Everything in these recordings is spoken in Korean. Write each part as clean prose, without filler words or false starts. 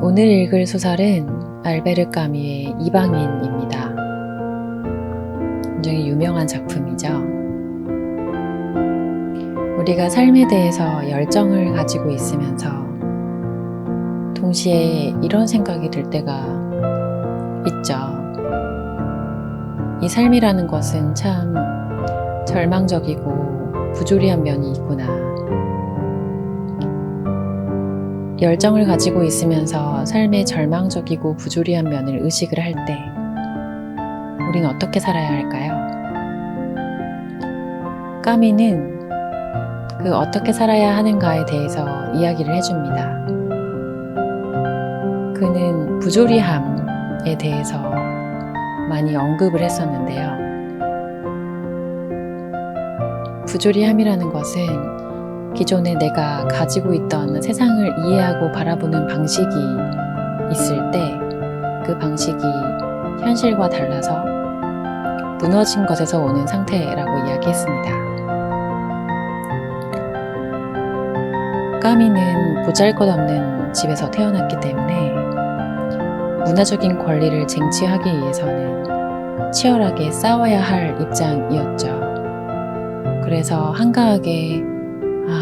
오늘 읽을 소설은 알베르 까뮈의 이방인입니다. 굉장히 유명한 작품이죠. 우리가 삶에 대해서 열정을 가지고 있으면서 동시에 이런 생각이 들 때가 있죠. 이 삶이라는 것은 참 절망적이고 부조리한 면이 있구나. 열정을 가지고 있으면서 삶의 절망적이고 부조리한 면을 의식을 할 때 우린 어떻게 살아야 할까요? 까미는 그 어떻게 살아야 하는가에 대해서 이야기를 해줍니다. 그는 부조리함에 대해서 많이 언급을 했었는데요. 부조리함이라는 것은 기존에 내가 가지고 있던 세상을 이해하고 바라보는 방식이 있을 때 그 방식이 현실과 달라서 무너진 것에서 오는 상태라고 이야기했습니다. 까미는 보잘것없는 집에서 태어났기 때문에 문화적인 권리를 쟁취하기 위해서는 치열하게 싸워야 할 입장이었죠. 그래서 한가하게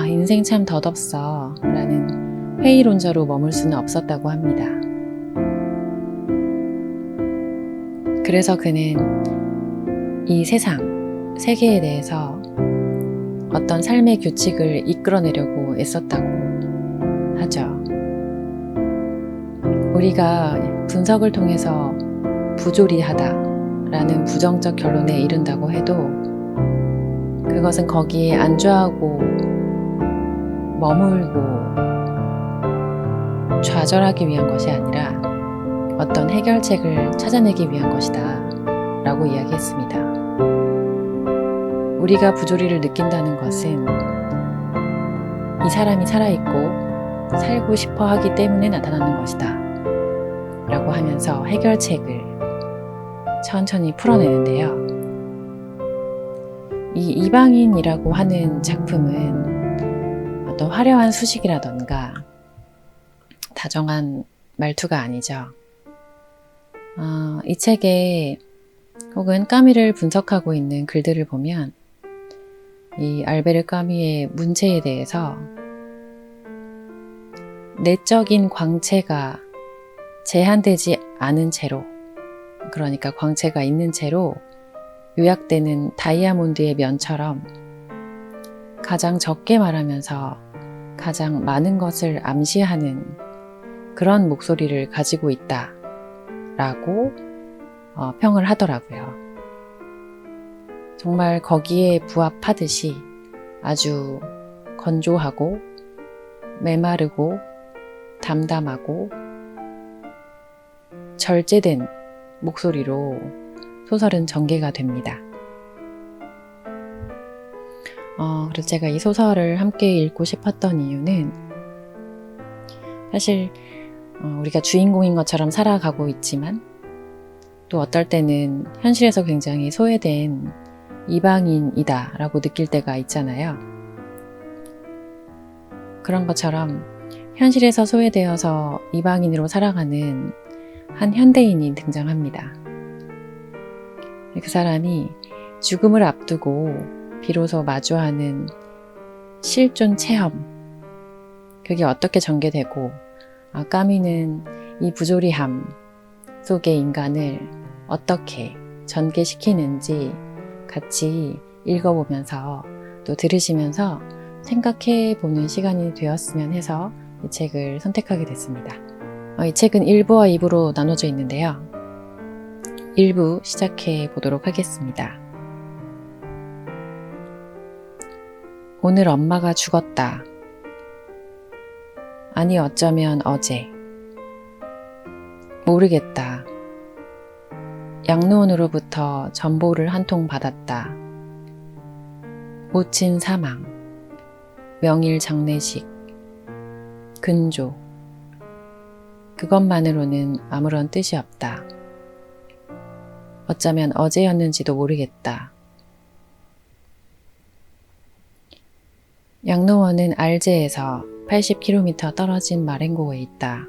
인생 참 덧없어 라는 회의론자로 머물 수는 없었다고 합니다. 그래서 그는 이 세상, 세계에 대해서 어떤 삶의 규칙을 이끌어내려고 애썼다고 하죠. 우리가 분석을 통해서 부조리하다라는 부정적 결론에 이른다고 해도 그것은 거기에 안주하고 머물고 좌절하기 위한 것이 아니라 어떤 해결책을 찾아내기 위한 것이다 라고 이야기했습니다. 우리가 부조리를 느낀다는 것은 이 사람이 살아있고 살고 싶어 하기 때문에 나타나는 것이다 라고 하면서 해결책을 천천히 풀어내는데요. 이 이방인이라고 하는 작품은 어떤 화려한 수식이라던가 다정한 말투가 아니죠. 이 책에 혹은 까미를 분석하고 있는 글들을 보면 이 알베르 까뮈의 문체에 대해서 내적인 광채가 제한되지 않은 채로, 그러니까 광채가 있는 채로 요약되는 다이아몬드의 면처럼 가장 적게 말하면서 가장 많은 것을 암시하는 그런 목소리를 가지고 있다 라고 평을 하더라고요. 정말 거기에 부합하듯이 아주 건조하고 메마르고 담담하고 절제된 목소리로 소설은 전개가 됩니다. 그래서 제가 이 소설을 함께 읽고 싶었던 이유는 사실 우리가 주인공인 것처럼 살아가고 있지만 또 어떨 때는 현실에서 굉장히 소외된 이방인이다 라고 느낄 때가 있잖아요. 그런 것처럼 현실에서 소외되어서 이방인으로 살아가는 한 현대인이 등장합니다. 그 사람이 죽음을 앞두고 비로소 마주하는 실존 체험, 그게 어떻게 전개되고 까미는 이 부조리함 속의 인간을 어떻게 전개시키는지 같이 읽어보면서 또 들으시면서 생각해보는 시간이 되었으면 해서 이 책을 선택하게 됐습니다. 이 책은 1부와 2부로 나눠져 있는데요. 1부 시작해 보도록 하겠습니다. 오늘 엄마가 죽었다. 아니 어쩌면 어제. 모르겠다. 양로원으로부터 전보를 한 통 받았다. 모친 사망, 명일 장례식, 근조. 그것만으로는 아무런 뜻이 없다. 어쩌면 어제였는지도 모르겠다. 양로원은 알제에서 80km 떨어진 마렌고에 있다.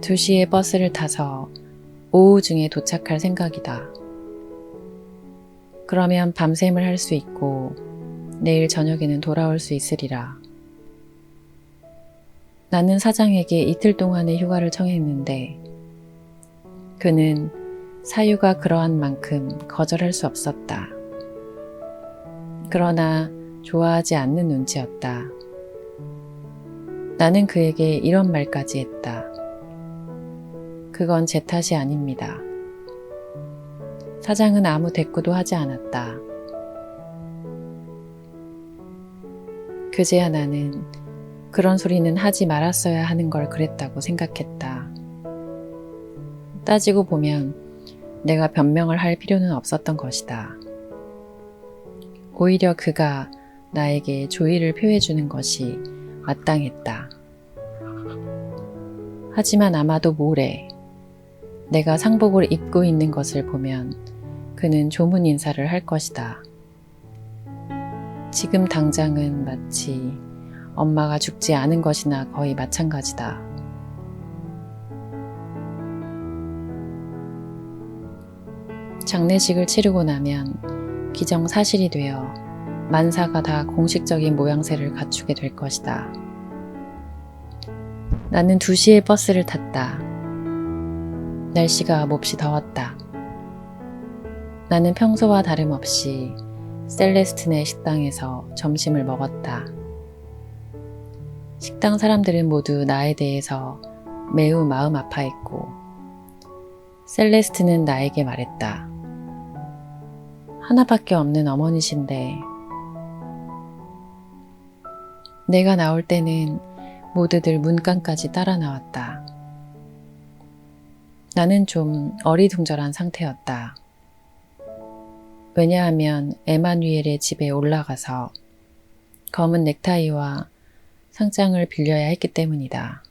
2시에 버스를 타서 오후 중에 도착할 생각이다. 그러면 밤샘을 할 수 있고 내일 저녁에는 돌아올 수 있으리라. 나는 사장에게 이틀 동안의 휴가를 청했는데 그는 사유가 그러한 만큼 거절할 수 없었다. 그러나 좋아하지 않는 눈치였다. 나는 그에게 이런 말까지 했다. 그건 제 탓이 아닙니다. 사장은 아무 대꾸도 하지 않았다. 그제야 나는 그런 소리는 하지 말았어야 하는 걸 그랬다고 생각했다. 따지고 보면 내가 변명을 할 필요는 없었던 것이다. 오히려 그가 나에게 조의를 표해주는 것이 마땅했다. 하지만 아마도 모레 내가 상복을 입고 있는 것을 보면 그는 조문 인사를 할 것이다. 지금 당장은 마치 엄마가 죽지 않은 것이나 거의 마찬가지다. 장례식을 치르고 나면 기정사실이 되어 만사가 다 공식적인 모양새를 갖추게 될 것이다. 나는 2시에 버스를 탔다. 날씨가 몹시 더웠다. 나는 평소와 다름없이 셀레스틴의 식당에서 점심을 먹었다. 식당 사람들은 모두 나에 대해서 매우 마음 아파했고 셀레스틴은 나에게 말했다. 하나밖에 없는 어머니신데 내가 나올 때는 모두들 문간까지 따라 나왔다. 나는 좀 어리둥절한 상태였다. 왜냐하면 에마뉘엘의 집에 올라가서 검은 넥타이와 상장을 빌려야 했기 때문이다.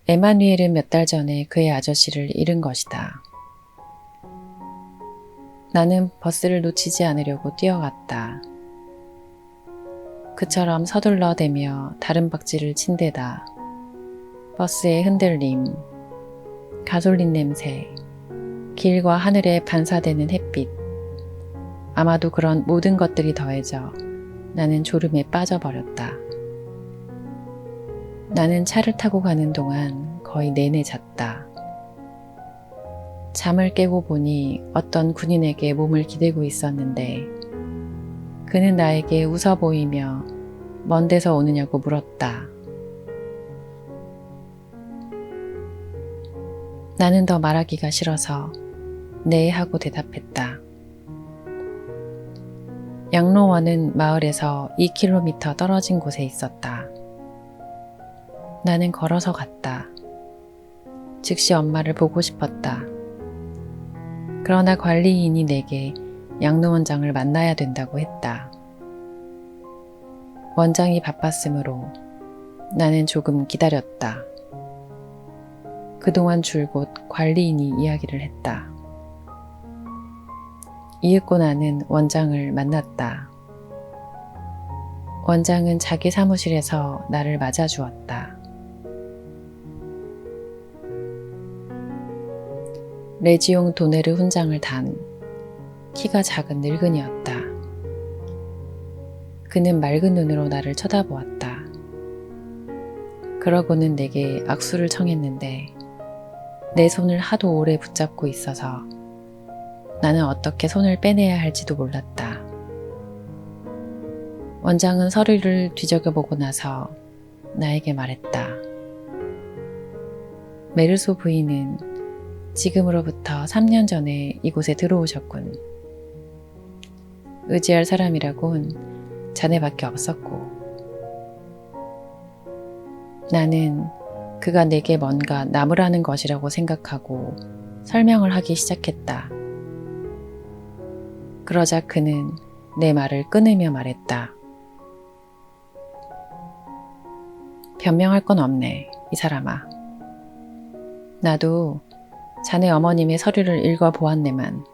에마뉘엘은 몇 달 전에 그의 아저씨를 잃은 것이다. 나는 버스를 놓치지 않으려고 뛰어갔다. 그처럼 서둘러대며 다른 박질을 친 데다 버스의 흔들림, 가솔린 냄새, 길과 하늘에 반사되는 햇빛, 아마도 그런 모든 것들이 더해져 나는 졸음에 빠져버렸다. 나는 차를 타고 가는 동안 거의 내내 잤다. 잠을 깨고 보니 어떤 군인에게 몸을 기대고 있었는데 그는 나에게 웃어 보이며 먼 데서 오느냐고 물었다. 나는 더 말하기가 싫어서 네 하고 대답했다. 양로원은 마을에서 2km 떨어진 곳에 있었다. 나는 걸어서 갔다. 즉시 엄마를 보고 싶었다. 그러나 관리인이 내게 양로원장을 만나야 된다고 했다. 원장이 바빴으므로 나는 조금 기다렸다. 그동안 줄곧 관리인이 이야기를 했다. 이윽고 나는 원장을 만났다. 원장은 자기 사무실에서 나를 맞아주었다. 레지옹 도네르 훈장을 단 키가 작은 늙은이였다. 그는 맑은 눈으로 나를 쳐다보았다. 그러고는 내게 악수를 청했는데 내 손을 하도 오래 붙잡고 있어서 나는 어떻게 손을 빼내야 할지도 몰랐다. 원장은 서류를 뒤적여보고 나서 나에게 말했다. 메르소 부인은 지금으로부터 3년 전에 이곳에 들어오셨군. 의지할 사람이라곤 자네밖에 없었고. 나는 그가 내게 뭔가 나무라는 것이라고 생각하고 설명을 하기 시작했다. 그러자 그는 내 말을 끊으며 말했다. 변명할 건 없네, 이 사람아. 나도 자네 어머님의 서류를 읽어보았네만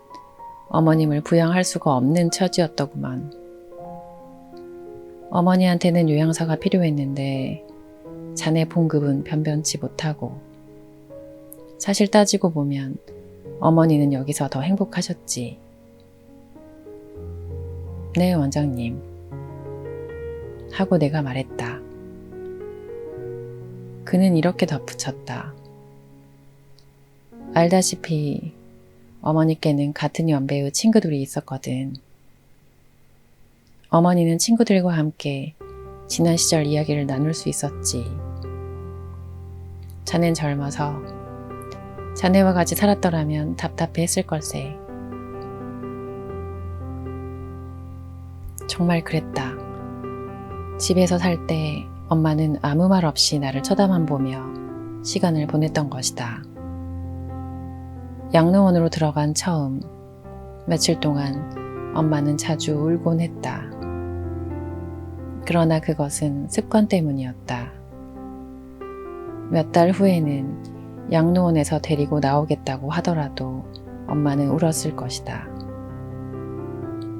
어머님을 부양할 수가 없는 처지였더구만. 어머니한테는 요양사가 필요했는데 자네 봉급은 변변치 못하고 사실 따지고 보면 어머니는 여기서 더 행복하셨지. 네, 원장님. 하고 내가 말했다. 그는 이렇게 덧붙였다. 알다시피 어머니께는 같은 연배의 친구들이 있었거든. 어머니는 친구들과 함께 지난 시절 이야기를 나눌 수 있었지. 자넨 젊어서 자네와 같이 살았더라면 답답해했을 걸세. 정말 그랬다. 집에서 살 때 엄마는 아무 말 없이 나를 쳐다만 보며 시간을 보냈던 것이다. 양로원으로 들어간 처음 며칠 동안 엄마는 자주 울곤 했다. 그러나 그것은 습관 때문이었다. 몇 달 후에는 양로원에서 데리고 나오겠다고 하더라도 엄마는 울었을 것이다.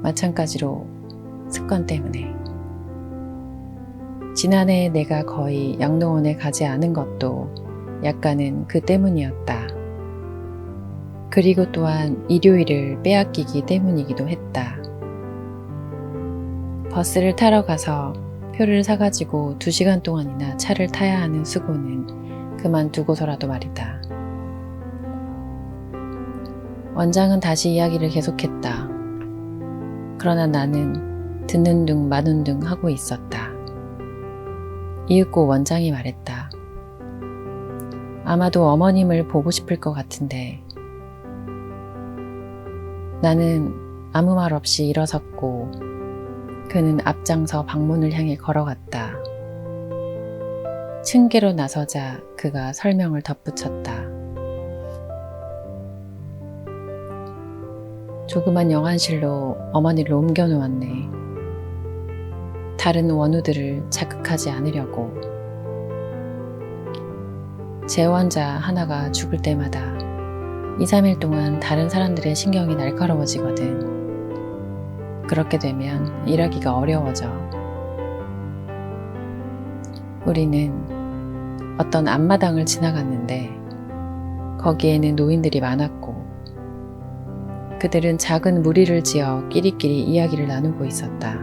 마찬가지로 습관 때문에. 지난해 내가 거의 양로원에 가지 않은 것도 약간은 그 때문이었다. 그리고 또한 일요일을 빼앗기기 때문이기도 했다. 버스를 타러 가서 표를 사가지고 2시간 동안이나 차를 타야 하는 수고는 그만두고서라도 말이다. 원장은 다시 이야기를 계속했다. 그러나 나는 듣는 둥 마는 둥 하고 있었다. 이윽고 원장이 말했다. 아마도 어머님을 보고 싶을 것 같은데. 나는 아무 말 없이 일어섰고 그는 앞장서 방문을 향해 걸어갔다. 층계로 나서자 그가 설명을 덧붙였다. 조그만 영안실로 어머니를 옮겨 놓았네. 다른 원우들을 자극하지 않으려고. 재원자 하나가 죽을 때마다 2, 3일 동안 다른 사람들의 신경이 날카로워지거든. 그렇게 되면 일하기가 어려워져. 우리는 어떤 앞마당을 지나갔는데 거기에는 노인들이 많았고 그들은 작은 무리를 지어 끼리끼리 이야기를 나누고 있었다.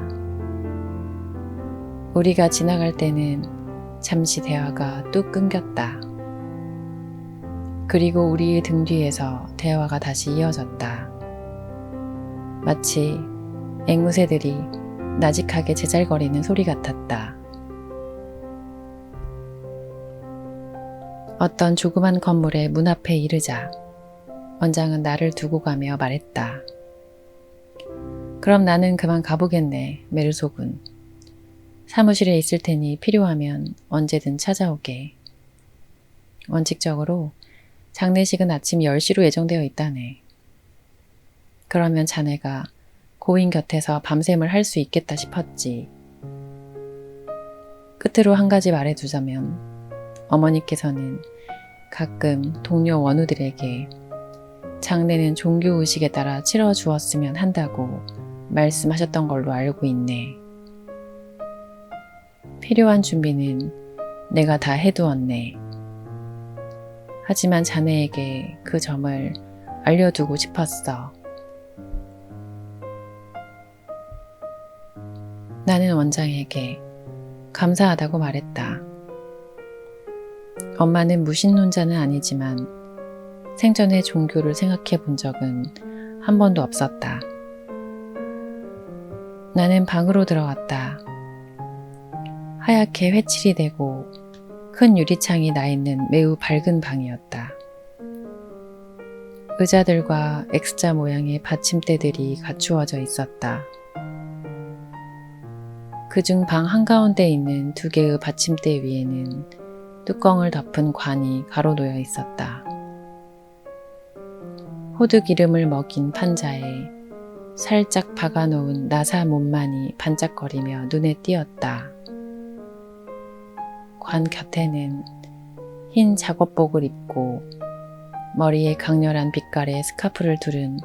우리가 지나갈 때는 잠시 대화가 뚝 끊겼다. 그리고 우리의 등 뒤에서 대화가 다시 이어졌다. 마치 앵무새들이 나직하게 제잘거리는 소리 같았다. 어떤 조그만 건물의 문 앞에 이르자 원장은 나를 두고 가며 말했다. 그럼 나는 그만 가보겠네, 메르소군. 사무실에 있을 테니 필요하면 언제든 찾아오게. 원칙적으로 장례식은 아침 10시로 예정되어 있다네. 그러면 자네가 고인 곁에서 밤샘을 할 수 있겠다 싶었지. 끝으로 한 가지 말해두자면 어머니께서는 가끔 동료 원우들에게 장례는 종교의식에 따라 치러주었으면 한다고 말씀하셨던 걸로 알고 있네. 필요한 준비는 내가 다 해두었네. 하지만 자네에게 그 점을 알려두고 싶었어. 나는 원장에게 감사하다고 말했다. 엄마는 무신론자는 아니지만 생전에 종교를 생각해 본 적은 한 번도 없었다. 나는 방으로 들어갔다. 하얗게 회칠이 되고 큰 유리창이 나 있는 매우 밝은 방이었다. 의자들과 X자 모양의 받침대들이 갖추어져 있었다. 그중 방 한가운데 있는 2개의 받침대 위에는 뚜껑을 덮은 관이 가로놓여 있었다. 호두 기름을 먹인 판자에 살짝 박아놓은 나사 몸만이 반짝거리며 눈에 띄었다. 관 곁에는 흰 작업복을 입고 머리에 강렬한 빛깔의 스카프를 두른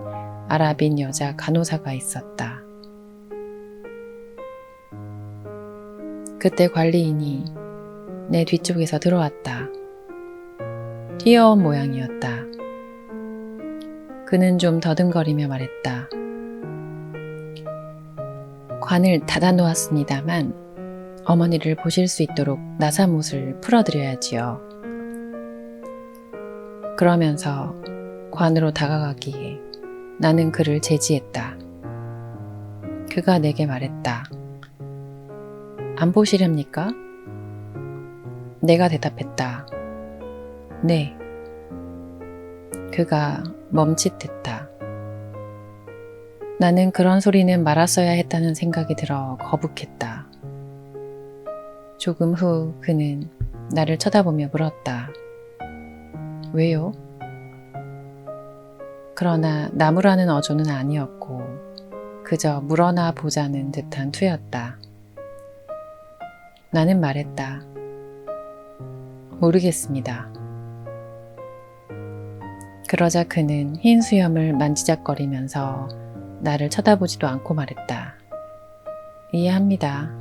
아랍인 여자 간호사가 있었다. 그때 관리인이 내 뒤쪽에서 들어왔다. 뛰어온 모양이었다. 그는 좀 더듬거리며 말했다. 관을 닫아놓았습니다만 어머니를 보실 수 있도록 나사못을 풀어드려야지요. 그러면서 관으로 다가가기에 나는 그를 제지했다. 그가 내게 말했다. 안 보시렵니까? 내가 대답했다. 네. 그가 멈칫했다. 나는 그런 소리는 말았어야 했다는 생각이 들어 거북했다. 조금 후 그는 나를 쳐다보며 물었다. 왜요? 그러나 나무라는 어조는 아니었고 그저 물어나 보자는 듯한 투였다. 나는 말했다. 모르겠습니다. 그러자 그는 흰 수염을 만지작거리면서 나를 쳐다보지도 않고 말했다. 이해합니다.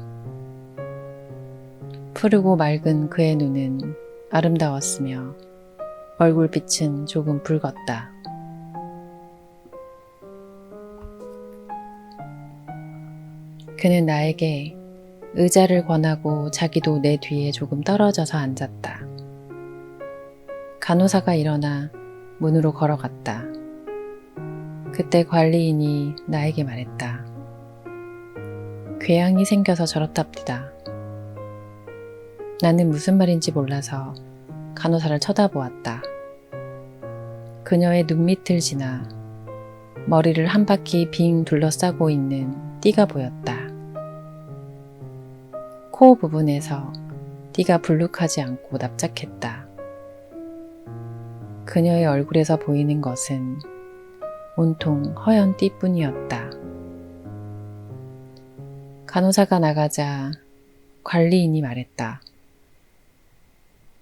푸르고 맑은 그의 눈은 아름다웠으며 얼굴빛은 조금 붉었다. 그는 나에게 의자를 권하고 자기도 내 뒤에 조금 떨어져서 앉았다. 간호사가 일어나 문으로 걸어갔다. 그때 관리인이 나에게 말했다. 궤양이 생겨서 저렇답니다. 나는 무슨 말인지 몰라서 간호사를 쳐다보았다. 그녀의 눈밑을 지나 머리를 한 바퀴 빙 둘러싸고 있는 띠가 보였다. 코 부분에서 띠가 불룩하지 않고 납작했다. 그녀의 얼굴에서 보이는 것은 온통 허연 띠뿐이었다. 간호사가 나가자 관리인이 말했다.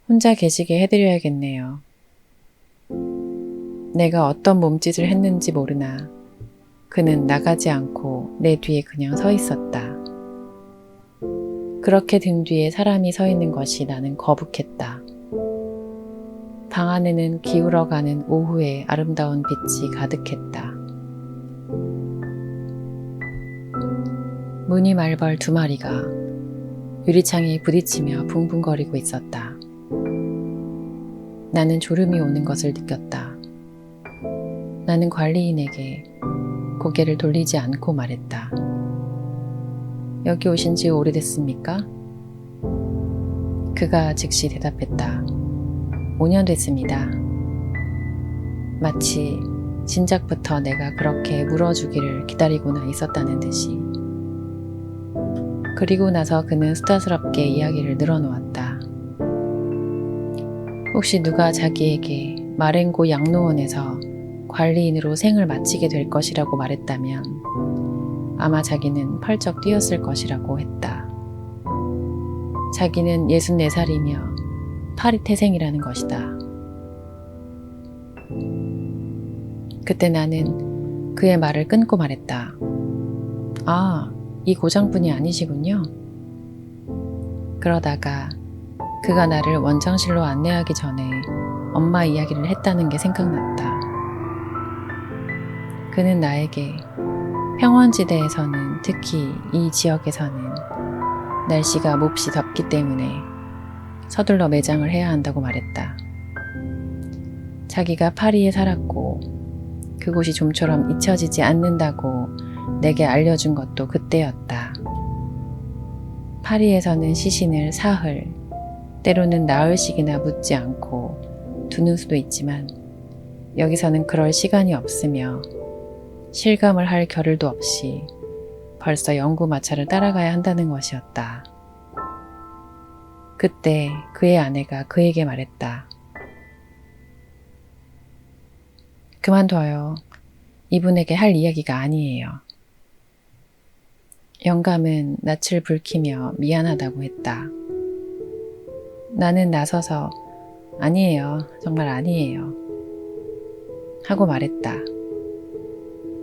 혼자 계시게 해드려야겠네요. 내가 어떤 몸짓을 했는지 모르나 그는 나가지 않고 내 뒤에 그냥 서 있었다. 그렇게 등 뒤에 사람이 서 있는 것이 나는 거북했다. 방 안에는 기울어가는 오후의 아름다운 빛이 가득했다. 무늬 말벌 2마리가 유리창에 부딪히며 붕붕거리고 있었다. 나는 졸음이 오는 것을 느꼈다. 나는 관리인에게 고개를 돌리지 않고 말했다. 여기 오신 지 오래됐습니까? 그가 즉시 대답했다. 5년 됐습니다. 마치 진작부터 내가 그렇게 물어주기를 기다리고나 있었다는 듯이. 그리고 나서 그는 수다스럽게 이야기를 늘어놓았다. 혹시 누가 자기에게 마렌고 양로원에서 관리인으로 생을 마치게 될 것이라고 말했다면 아마 자기는 펄쩍 뛰었을 것이라고 했다. 자기는 64살이며 파리 태생이라는 것이다. 그때 나는 그의 말을 끊고 말했다. 아, 이 고장뿐이 아니시군요. 그러다가 그가 나를 원장실로 안내하기 전에 엄마 이야기를 했다는 게 생각났다. 그는 나에게 평원지대에서는 특히 이 지역에서는 날씨가 몹시 덥기 때문에 서둘러 매장을 해야 한다고 말했다. 자기가 파리에 살았고 그곳이 좀처럼 잊혀지지 않는다고 내게 알려준 것도 그때였다. 파리에서는 시신을 사흘, 때로는 나흘씩이나 묻지 않고 두는 수도 있지만 여기서는 그럴 시간이 없으며 실감을 할 겨를도 없이 벌써 연구 마차를 따라가야 한다는 것이었다. 그때 그의 아내가 그에게 말했다. 그만둬요. 이분에게 할 이야기가 아니에요. 영감은 낯을 붉히며 미안하다고 했다. 나는 나서서 아니에요. 정말 아니에요. 하고 말했다.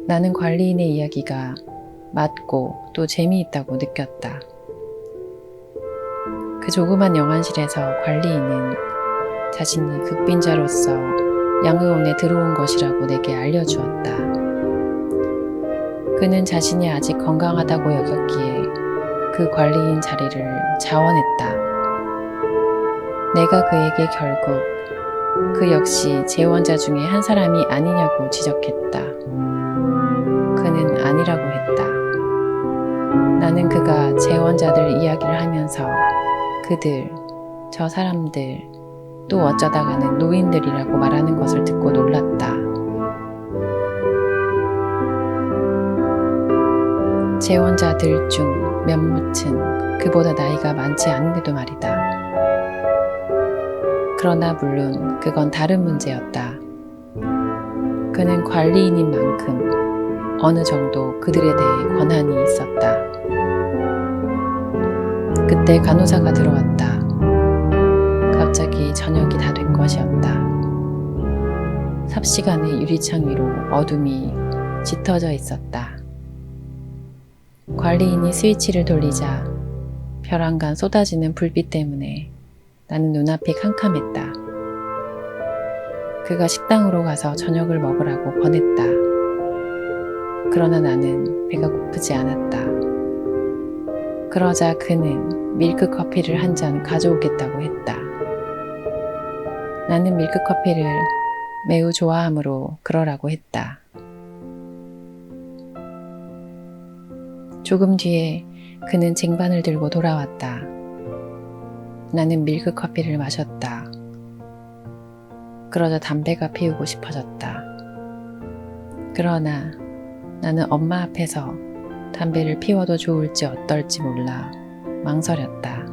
나는 관리인의 이야기가 맞고 또 재미있다고 느꼈다. 그 조그만 영안실에서 관리인은 자신이 극빈자로서 양의원에 들어온 것이라고 내게 알려주었다. 그는 자신이 아직 건강하다고 여겼기에 그 관리인 자리를 자원했다. 내가 그에게 결국 그 역시 재원자 중에 한 사람이 아니냐고 지적했다. 그는 아니라고 했다. 나는 그가 재원자들 이야기를 하면서 그들, 저 사람들, 또 어쩌다가는 노인들이라고 말하는 것을 듣고 놀랐다. 재원자들 중 몇몇은 그보다 나이가 많지 않은데도 말이다. 그러나 물론 그건 다른 문제였다. 그는 관리인인 만큼 어느 정도 그들에 대해 권한이 있었다. 그때 간호사가 들어왔다. 갑자기 저녁이 다 된 것이었다. 삽시간에 유리창 위로 어둠이 짙어져 있었다. 관리인이 스위치를 돌리자 벼랑간 쏟아지는 불빛 때문에 나는 눈앞이 캄캄했다. 그가 식당으로 가서 저녁을 먹으라고 권했다. 그러나 나는 배가 고프지 않았다. 그러자 그는 밀크 커피를 한 잔 가져오겠다고 했다. 나는 밀크 커피를 매우 좋아하므로 그러라고 했다. 조금 뒤에 그는 쟁반을 들고 돌아왔다. 나는 밀크 커피를 마셨다. 그러자 담배가 피우고 싶어졌다. 그러나 나는 엄마 앞에서 담배를 피워도 좋을지 어떨지 몰라 망설였다.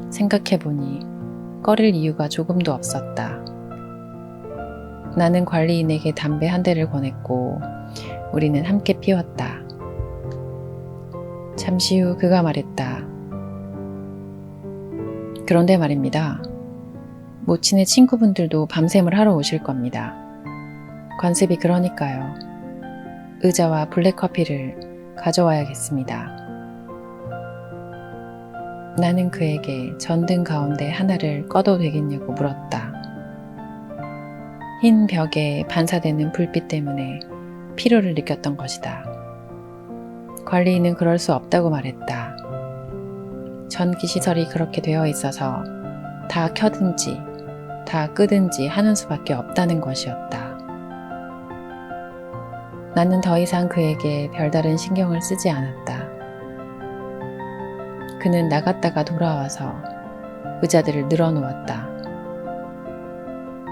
생각해보니 꺼릴 이유가 조금도 없었다. 나는 관리인에게 담배 한 대를 권했고 우리는 함께 피웠다. 잠시 후 그가 말했다. 그런데 말입니다. 모친의 친구분들도 밤샘을 하러 오실 겁니다. 관습이 그러니까요. 의자와 블랙커피를 가져와야겠습니다. 나는 그에게 전등 가운데 하나를 꺼도 되겠냐고 물었다. 흰 벽에 반사되는 불빛 때문에 피로를 느꼈던 것이다. 관리인은 그럴 수 없다고 말했다. 전기시설이 그렇게 되어 있어서 다 켜든지 다 끄든지 하는 수밖에 없다는 것이었다. 나는 더 이상 그에게 별다른 신경을 쓰지 않았다. 그는 나갔다가 돌아와서 의자들을 늘어놓았다.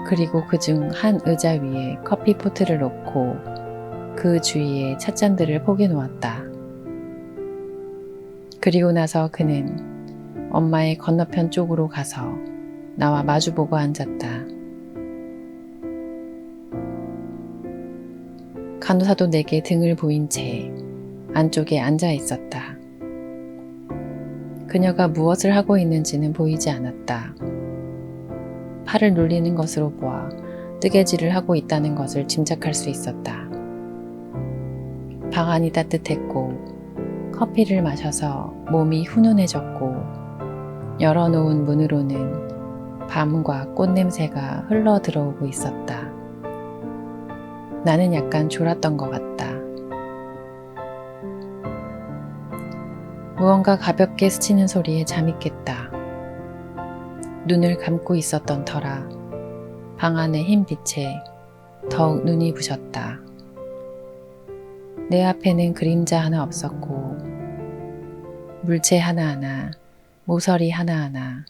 그리고 그중 한 의자 위에 커피 포트를 놓고 그 주위에 찻잔들을 포개 놓았다. 그리고 나서 그는 엄마의 건너편 쪽으로 가서 나와 마주보고 앉았다. 간호사도 내게 등을 보인 채 안쪽에 앉아 있었다. 그녀가 무엇을 하고 있는지는 보이지 않았다. 팔을 눌리는 것으로 보아 뜨개질을 하고 있다는 것을 짐작할 수 있었다. 방 안이 따뜻했고 커피를 마셔서 몸이 훈훈해졌고 열어놓은 문으로는 밤과 꽃냄새가 흘러 들어오고 있었다. 나는 약간 졸았던 것 같다. 무언가 가볍게 스치는 소리에 잠이 깼다. 눈을 감고 있었던 터라 방 안의 흰 빛에 더욱 눈이 부셨다. 내 앞에는 그림자 하나 없었고 물체 하나하나, 모서리 하나하나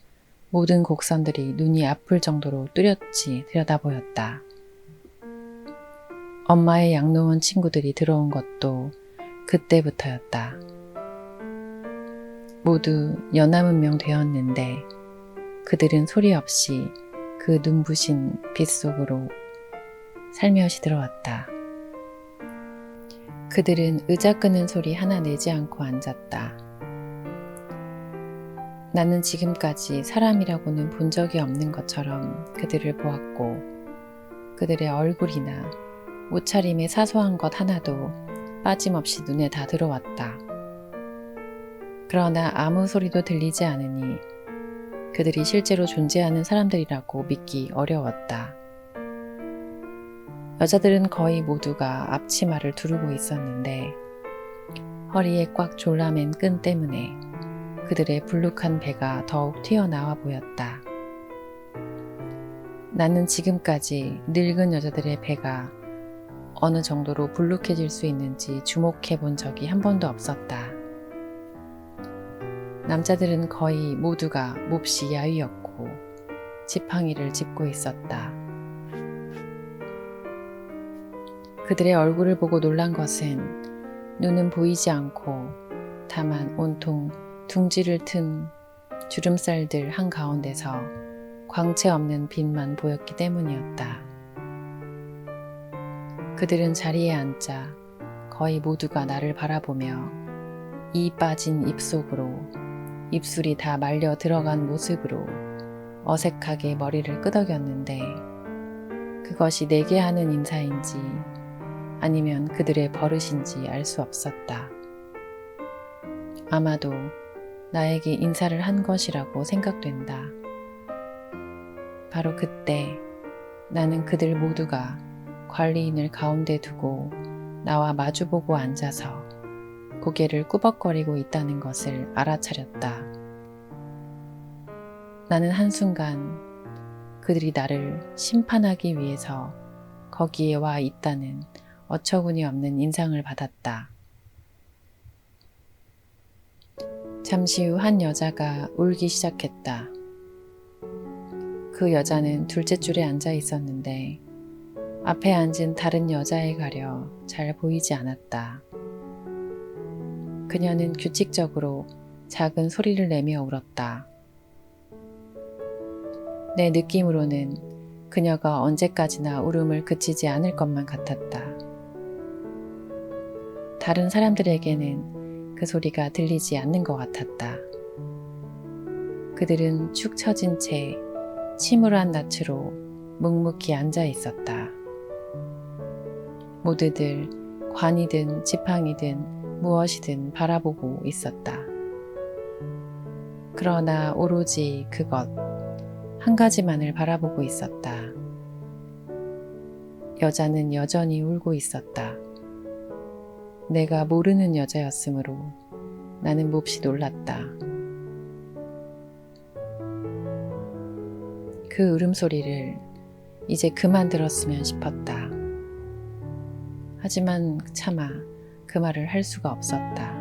모든 곡선들이 눈이 아플 정도로 뚜렷이 들여다보였다. 엄마의 양로원 친구들이 들어온 것도 그때부터였다. 모두 연하문명 되었는데 그들은 소리 없이 그 눈부신 빛 속으로 살며시 들어왔다. 그들은 의자 끄는 소리 하나 내지 않고 앉았다. 나는 지금까지 사람이라고는 본 적이 없는 것처럼 그들을 보았고 그들의 얼굴이나 옷차림의 사소한 것 하나도 빠짐없이 눈에 다 들어왔다. 그러나 아무 소리도 들리지 않으니 그들이 실제로 존재하는 사람들이라고 믿기 어려웠다. 여자들은 거의 모두가 앞치마를 두르고 있었는데 허리에 꽉 졸라맨 끈 때문에 그들의 불룩한 배가 더욱 튀어나와 보였다. 나는 지금까지 늙은 여자들의 배가 어느 정도로 불룩해질 수 있는지 주목해 본 적이 한 번도 없었다. 남자들은 거의 모두가 몹시 야위었고 지팡이를 짚고 있었다. 그들의 얼굴을 보고 놀란 것은 눈은 보이지 않고 다만 온통 둥지를 튼 주름살들 한가운데서 광채 없는 빛만 보였기 때문이었다. 그들은 자리에 앉아 거의 모두가 나를 바라보며 이 빠진 입속으로 입술이 다 말려 들어간 모습으로 어색하게 머리를 끄덕였는데 그것이 내게 하는 인사인지 아니면 그들의 버릇인지 알 수 없었다. 아마도 나에게 인사를 한 것이라고 생각된다. 바로 그때 나는 그들 모두가 관리인을 가운데 두고 나와 마주보고 앉아서 고개를 꾸벅거리고 있다는 것을 알아차렸다. 나는 한순간 그들이 나를 심판하기 위해서 거기에 와 있다는 어처구니 없는 인상을 받았다. 잠시 후 한 여자가 울기 시작했다. 그 여자는 둘째 줄에 앉아 있었는데 앞에 앉은 다른 여자에 가려 잘 보이지 않았다. 그녀는 규칙적으로 작은 소리를 내며 울었다. 내 느낌으로는 그녀가 언제까지나 울음을 그치지 않을 것만 같았다. 다른 사람들에게는 그 소리가 들리지 않는 것 같았다. 그들은 축 처진 채 침울한 낯으로 묵묵히 앉아 있었다. 모두들 관이든 지팡이든 무엇이든 바라보고 있었다. 그러나 오로지 그것 한 가지만을 바라보고 있었다. 여자는 여전히 울고 있었다. 내가 모르는 여자였으므로 나는 몹시 놀랐다. 그 울음소리를 이제 그만 들었으면 싶었다. 하지만 차마 그 말을 할 수가 없었다.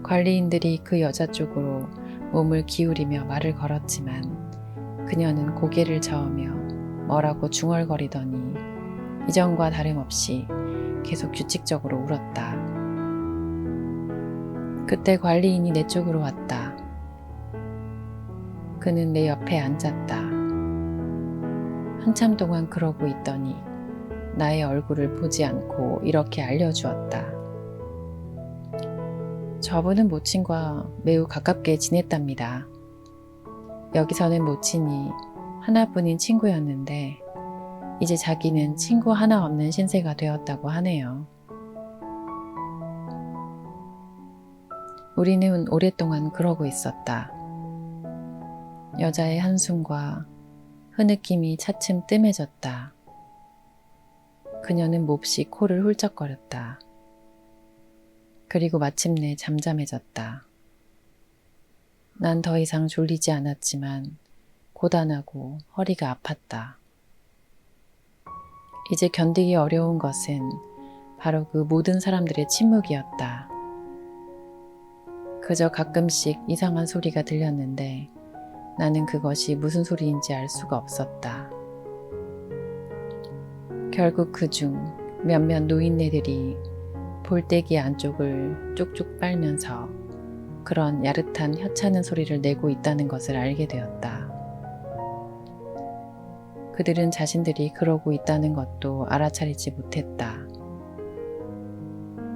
관리인들이 그 여자 쪽으로 몸을 기울이며 말을 걸었지만 그녀는 고개를 저으며 뭐라고 중얼거리더니 이전과 다름없이 계속 규칙적으로 울었다. 그때 관리인이 내 쪽으로 왔다. 그는 내 옆에 앉았다. 한참 동안 그러고 있더니 나의 얼굴을 보지 않고 이렇게 알려주었다. 저분은 모친과 매우 가깝게 지냈답니다. 여기서는 모친이 하나뿐인 친구였는데 이제 자기는 친구 하나 없는 신세가 되었다고 하네요. 우리는 오랫동안 그러고 있었다. 여자의 한숨과 흐느낌이 차츰 뜸해졌다. 그녀는 몹시 코를 훌쩍거렸다. 그리고 마침내 잠잠해졌다. 난 더 이상 졸리지 않았지만 고단하고 허리가 아팠다. 이제 견디기 어려운 것은 바로 그 모든 사람들의 침묵이었다. 그저 가끔씩 이상한 소리가 들렸는데 나는 그것이 무슨 소리인지 알 수가 없었다. 결국 그중 몇몇 노인네들이 볼때기 안쪽을 쪽쪽 빨면서 그런 야릇한 혀차는 소리를 내고 있다는 것을 알게 되었다. 그들은 자신들이 그러고 있다는 것도 알아차리지 못했다.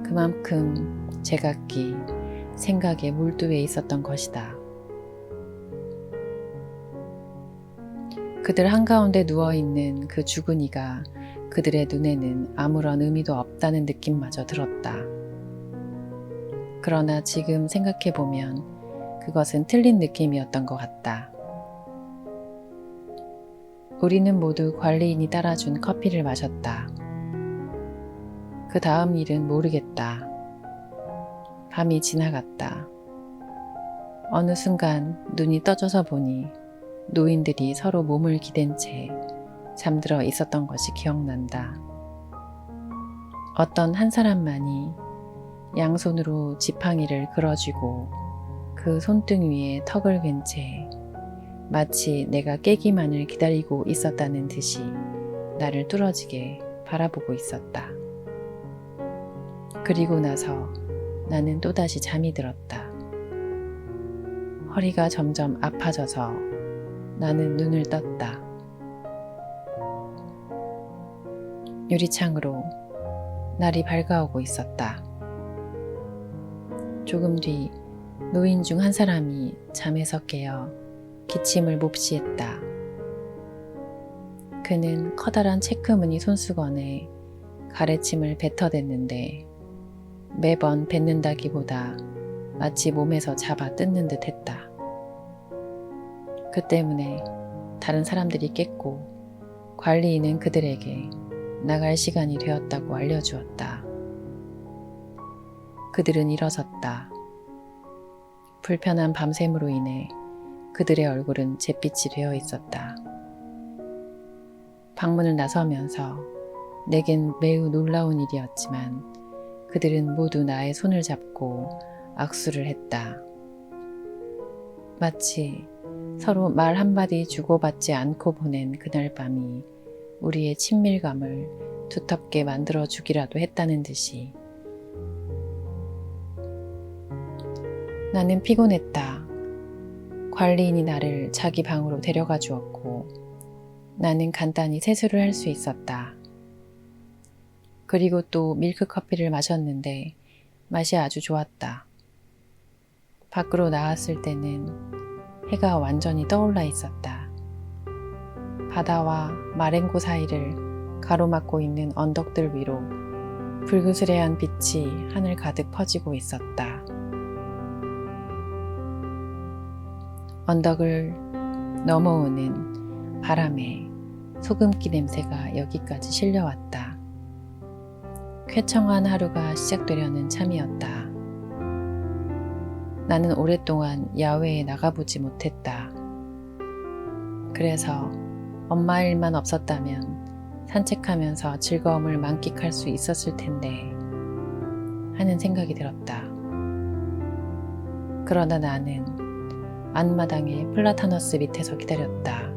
그만큼 제각기 생각에 몰두해 있었던 것이다. 그들 한가운데 누워있는 그 죽은 이가 그들의 눈에는 아무런 의미도 없다는 느낌마저 들었다. 그러나 지금 생각해보면 그것은 틀린 느낌이었던 것 같다. 우리는 모두 관리인이 따라준 커피를 마셨다. 그 다음 일은 모르겠다. 밤이 지나갔다. 어느 순간 눈이 떠져서 보니 노인들이 서로 몸을 기댄 채 잠들어 있었던 것이 기억난다. 어떤 한 사람만이 양손으로 지팡이를 그어쥐고 그 손등 위에 턱을 괜 채 마치 내가 깨기만을 기다리고 있었다는 듯이 나를 뚫어지게 바라보고 있었다. 그리고 나서 나는 또다시 잠이 들었다. 허리가 점점 아파져서 나는 눈을 떴다. 유리창으로 날이 밝아오고 있었다. 조금 뒤 노인 중 한 사람이 잠에서 깨어 기침을 몹시했다. 그는 커다란 체크무늬 손수건에 가래침을 뱉어댔는데 매번 뱉는다기보다 마치 몸에서 잡아 뜯는 듯 했다. 그 때문에 다른 사람들이 깼고 관리인은 그들에게 나갈 시간이 되었다고 알려주었다. 그들은 일어섰다. 불편한 밤샘으로 인해 그들의 얼굴은 잿빛이 되어 있었다. 방문을 나서면서 내겐 매우 놀라운 일이었지만 그들은 모두 나의 손을 잡고 악수를 했다. 마치 서로 말 한마디 주고받지 않고 보낸 그날 밤이 우리의 친밀감을 두텁게 만들어 주기라도 했다는 듯이. 나는 피곤했다. 관리인이 나를 자기 방으로 데려가 주었고 나는 간단히 세수를 할 수 있었다. 그리고 또 밀크커피를 마셨는데 맛이 아주 좋았다. 밖으로 나왔을 때는 해가 완전히 떠올라 있었다. 바다와 마렌고 사이를 가로막고 있는 언덕들 위로 불그스레한 빛이 하늘 가득 퍼지고 있었다. 언덕을 넘어오는 바람에 소금기 냄새가 여기까지 실려왔다. 쾌청한 하루가 시작되려는 참이었다. 나는 오랫동안 야외에 나가보지 못했다. 그래서 엄마 일만 없었다면 산책하면서 즐거움을 만끽할 수 있었을 텐데 하는 생각이 들었다. 그러나 나는 안마당의 플라타너스 밑에서 기다렸다.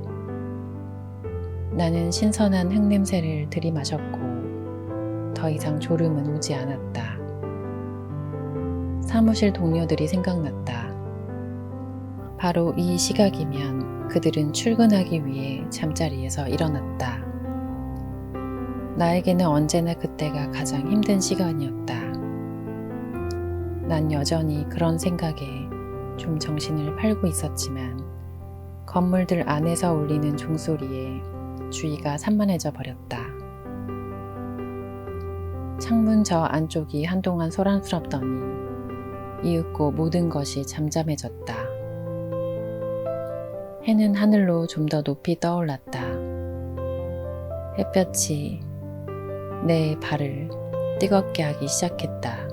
나는 신선한 흙냄새를 들이마셨고 더 이상 졸음은 오지 않았다. 사무실 동료들이 생각났다. 바로 이 시각이면 그들은 출근하기 위해 잠자리에서 일어났다. 나에게는 언제나 그때가 가장 힘든 시간이었다. 난 여전히 그런 생각에 좀 정신을 팔고 있었지만 건물들 안에서 울리는 종소리에 주의가 산만해져 버렸다. 창문 저 안쪽이 한동안 소란스럽더니 이윽고 모든 것이 잠잠해졌다. 해는 하늘로 좀 더 높이 떠올랐다. 햇볕이 내 발을 뜨겁게 하기 시작했다.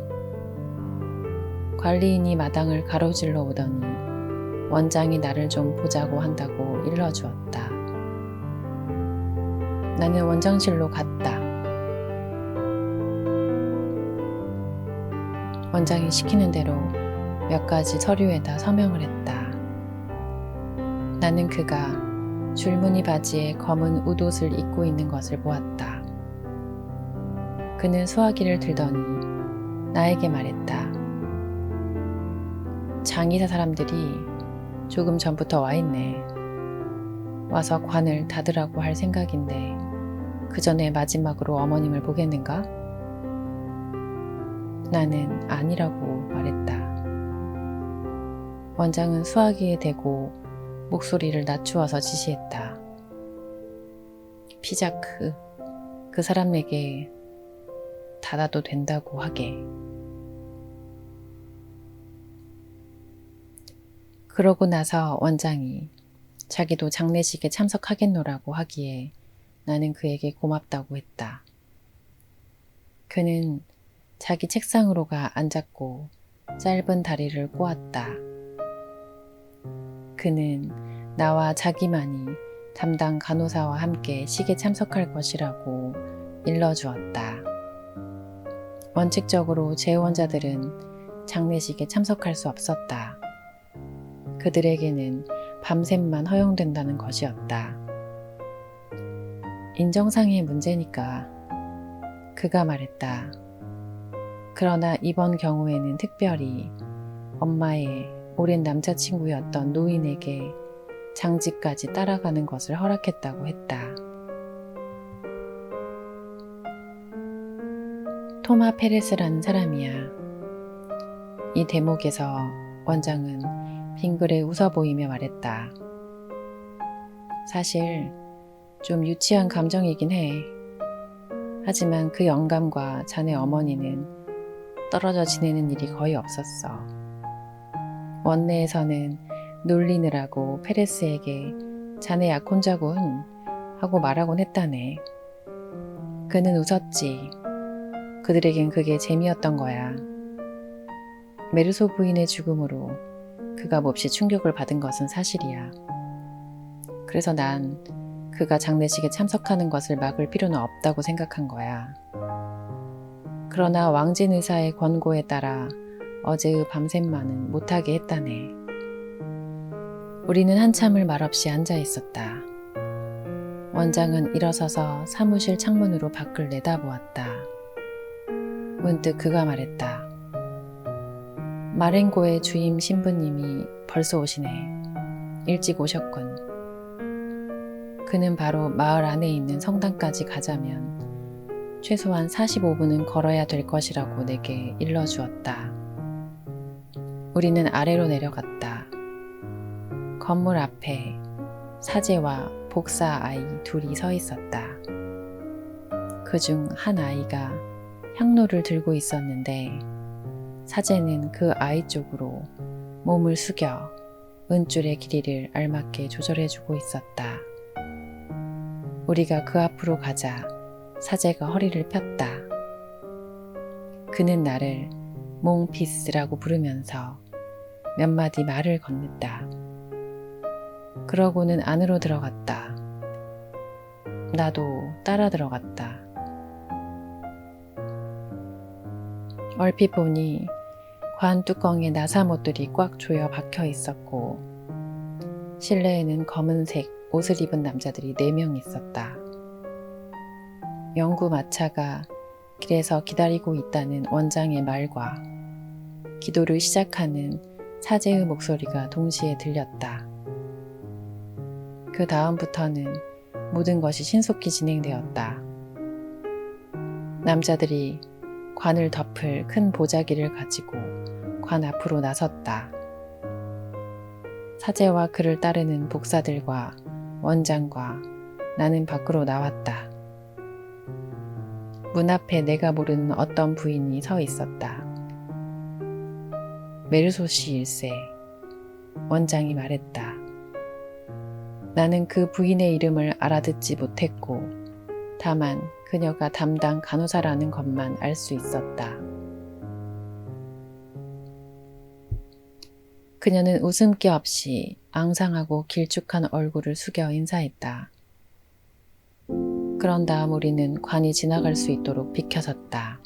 관리인이 마당을 가로질러 오더니 원장이 나를 좀 보자고 한다고 일러주었다. 나는 원장실로 갔다. 원장이 시키는 대로 몇 가지 서류에다 서명을 했다. 나는 그가 줄무늬 바지에 검은 웃옷을 입고 있는 것을 보았다. 그는 수화기를 들더니 나에게 말했다. 장의사 사람들이 조금 전부터 와 있네. 와서 관을 닫으라고 할 생각인데 그 전에 마지막으로 어머님을 보겠는가? 나는 아니라고 말했다. 원장은 수화기에 대고 목소리를 낮추어서 지시했다. 피자크, 그 사람에게 닫아도 된다고 하게. 그러고 나서 원장이 자기도 장례식에 참석하겠노라고 하기에 나는 그에게 고맙다고 했다. 그는 자기 책상으로가 앉았고 짧은 다리를 꼬았다. 그는 나와 자기만이 담당 간호사와 함께 식에 참석할 것이라고 일러주었다. 원칙적으로 재혼자들은 장례식에 참석할 수 없었다. 그들에게는 밤샘만 허용된다는 것이었다. 인정상의 문제니까. 그가 말했다. 그러나 이번 경우에는 특별히 엄마의 오랜 남자친구였던 노인에게 장지까지 따라가는 것을 허락했다고 했다. 토마 페레스라는 사람이야. 이 대목에서 원장은 빙그레 웃어 보이며 말했다. 사실 좀 유치한 감정이긴 해. 하지만 그 영감과 자네 어머니는 떨어져 지내는 일이 거의 없었어. 원내에서는 놀리느라고 페레스에게 자네 약혼자군 하고 말하곤 했다네. 그는 웃었지. 그들에겐 그게 재미였던 거야. 메르소 부인의 죽음으로 그가 몹시 충격을 받은 것은 사실이야. 그래서 난 그가 장례식에 참석하는 것을 막을 필요는 없다고 생각한 거야. 그러나 왕진 의사의 권고에 따라 어제의 밤샘만은 못하게 했다네. 우리는 한참을 말없이 앉아 있었다. 원장은 일어서서 사무실 창문으로 밖을 내다보았다. 문득 그가 말했다. 마렌고의 주임 신부님이 벌써 오시네. 일찍 오셨군. 그는 바로 마을 안에 있는 성당까지 가자면 최소한 45분은 걸어야 될 것이라고 내게 일러주었다. 우리는 아래로 내려갔다. 건물 앞에 사제와 복사 아이 둘이 서 있었다. 그중 한 아이가 향로를 들고 있었는데 사제는 그 아이 쪽으로 몸을 숙여 은줄의 길이를 알맞게 조절해주고 있었다. 우리가 그 앞으로 가자 사제가 허리를 폈다. 그는 나를 몽피스라고 부르면서 몇 마디 말을 건넸다. 그러고는 안으로 들어갔다. 나도 따라 들어갔다. 얼핏 보니 관 뚜껑에 나사못들이 꽉 조여 박혀 있었고 실내에는 검은색 옷을 입은 남자들이 4명 있었다. 영구 마차가 길에서 기다리고 있다는 원장의 말과 기도를 시작하는 사제의 목소리가 동시에 들렸다. 그 다음부터는 모든 것이 신속히 진행되었다. 남자들이 관을 덮을 큰 보자기를 가지고 관 앞으로 나섰다. 사제와 그를 따르는 복사들과 원장과 나는 밖으로 나왔다. 문 앞에 내가 모르는 어떤 부인이 서 있었다. 메르소시 일세, 원장이 말했다. 나는 그 부인의 이름을 알아듣지 못했고 다만 그녀가 담당 간호사라는 것만 알 수 있었다. 그녀는 웃음기 없이 앙상하고 길쭉한 얼굴을 숙여 인사했다. 그런 다음 우리는 관이 지나갈 수 있도록 비켜섰다.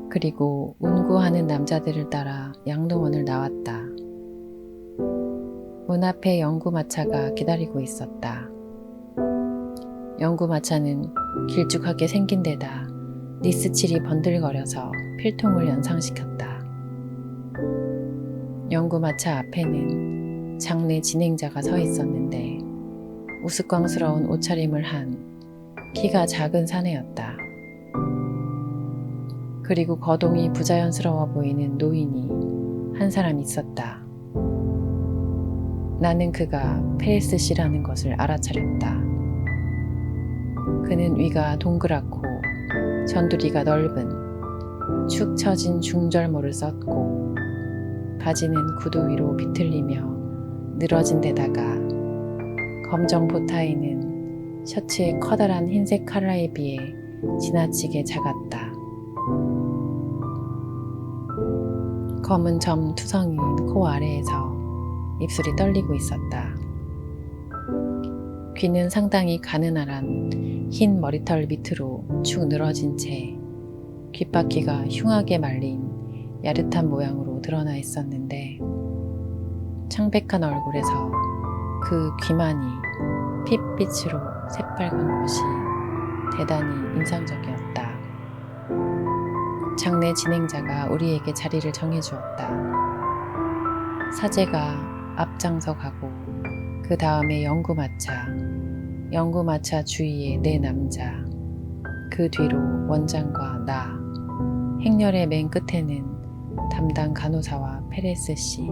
그리고 운구하는 남자들을 따라 양로원을 나왔다. 문 앞에 영구마차가 기다리고 있었다. 영구마차는 길쭉하게 생긴 데다 니스칠이 번들거려서 필통을 연상시켰다. 영구마차 앞에는 장례 진행자가 서 있었는데 우스꽝스러운 옷차림을 한 키가 작은 사내였다. 그리고 거동이 부자연스러워 보이는 노인이 한 사람 있었다. 나는 그가 페레스 씨라는 것을 알아차렸다. 그는 위가 동그랗고 전두리가 넓은 축 처진 중절모를 썼고 바지는 구두 위로 비틀리며 늘어진 데다가 검정 보타이는 셔츠의 커다란 흰색 칼라에 비해 지나치게 작았다. 검은 점 투성이인 코 아래에서 입술이 떨리고 있었다. 귀는 상당히 가느나란 흰 머리털 밑으로 축 늘어진 채 귓바퀴가 흉하게 말린 야릇한 모양으로 드러나 있었는데 창백한 얼굴에서 그 귀만이 핏빛으로 새빨간 것이 대단히 인상적이었다. 장례 진행자가 우리에게 자리를 정해주었다. 사제가 앞장서 가고 그 다음에 영구마차 주위에 네 남자, 그 뒤로 원장과 나, 행렬의 맨 끝에는 담당 간호사와 페레스 씨.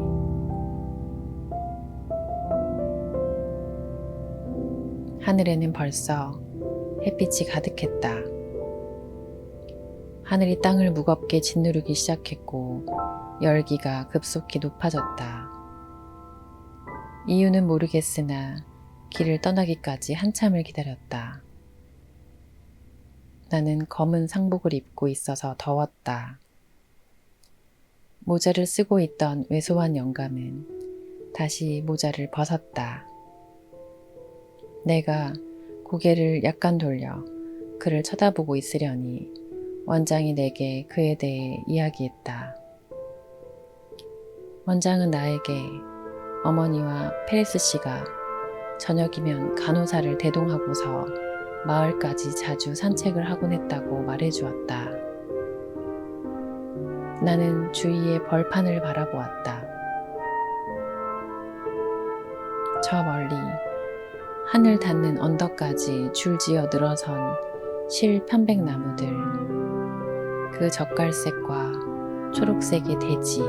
하늘에는 벌써 햇빛이 가득했다. 하늘이 땅을 무겁게 짓누르기 시작했고 열기가 급속히 높아졌다. 이유는 모르겠으나 길을 떠나기까지 한참을 기다렸다. 나는 검은 상복을 입고 있어서 더웠다. 모자를 쓰고 있던 왜소한 영감은 다시 모자를 벗었다. 내가 고개를 약간 돌려 그를 쳐다보고 있으려니 원장이 내게 그에 대해 이야기했다. 원장은 나에게 어머니와 페레스 씨가 저녁이면 간호사를 대동하고서 마을까지 자주 산책을 하곤 했다고 말해주었다. 나는 주위의 벌판을 바라보았다. 저 멀리 하늘 닿는 언덕까지 줄지어 늘어선 실 편백나무들, 그 젓갈색과 초록색의 대지,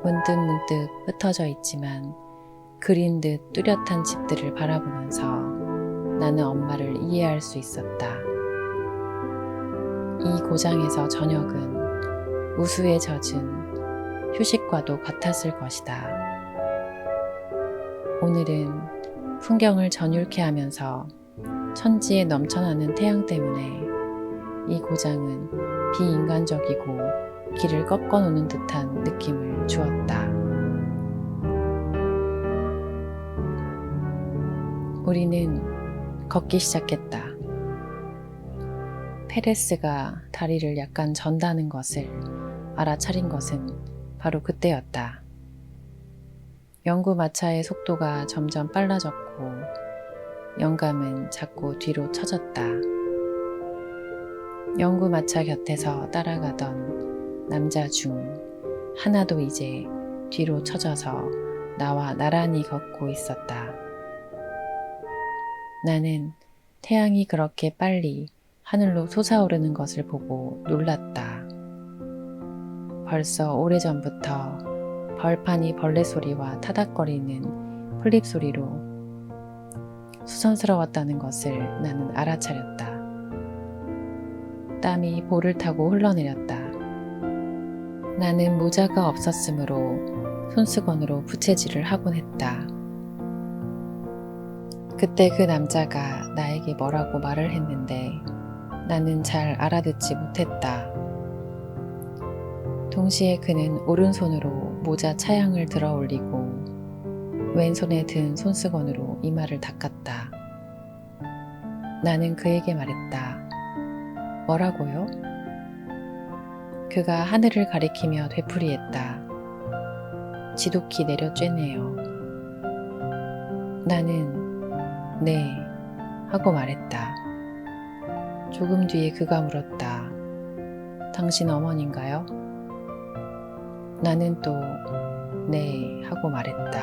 문득문득 흩어져 있지만 그린 듯 뚜렷한 집들을 바라보면서 나는 엄마를 이해할 수 있었다. 이 고장에서 저녁은 우수에 젖은 휴식과도 같았을 것이다. 오늘은 풍경을 전율케 하면서 천지에 넘쳐나는 태양 때문에 이 고장은 비인간적이고 길을 꺾어놓는 듯한 느낌을 주었다. 우리는 걷기 시작했다. 페레스가 다리를 약간 전다는 것을 알아차린 것은 바로 그때였다. 영구마차의 속도가 점점 빨라졌고 영감은 자꾸 뒤로 처졌다. 영구마차 곁에서 따라가던 남자 중 하나도 이제 뒤로 처져서 나와 나란히 걷고 있었다. 나는 태양이 그렇게 빨리 하늘로 솟아오르는 것을 보고 놀랐다. 벌써 오래전부터 벌판이 벌레 소리와 타닥거리는 풀잎 소리로 수선스러웠다는 것을 나는 알아차렸다. 땀이 볼을 타고 흘러내렸다. 나는 모자가 없었으므로 손수건으로 부채질을 하곤 했다. 그때 그 남자가 나에게 뭐라고 말을 했는데 나는 잘 알아듣지 못했다. 동시에 그는 오른손으로 모자 차양을 들어 올리고 왼손에 든 손수건으로 이마를 닦았다. 나는 그에게 말했다. 뭐라고요? 그가 하늘을 가리키며 되풀이했다. 지독히 내려 쬐네요. 나는 네 하고 말했다. 조금 뒤에 그가 물었다. 당신 어머니인가요? 나는 또 네 하고 말했다.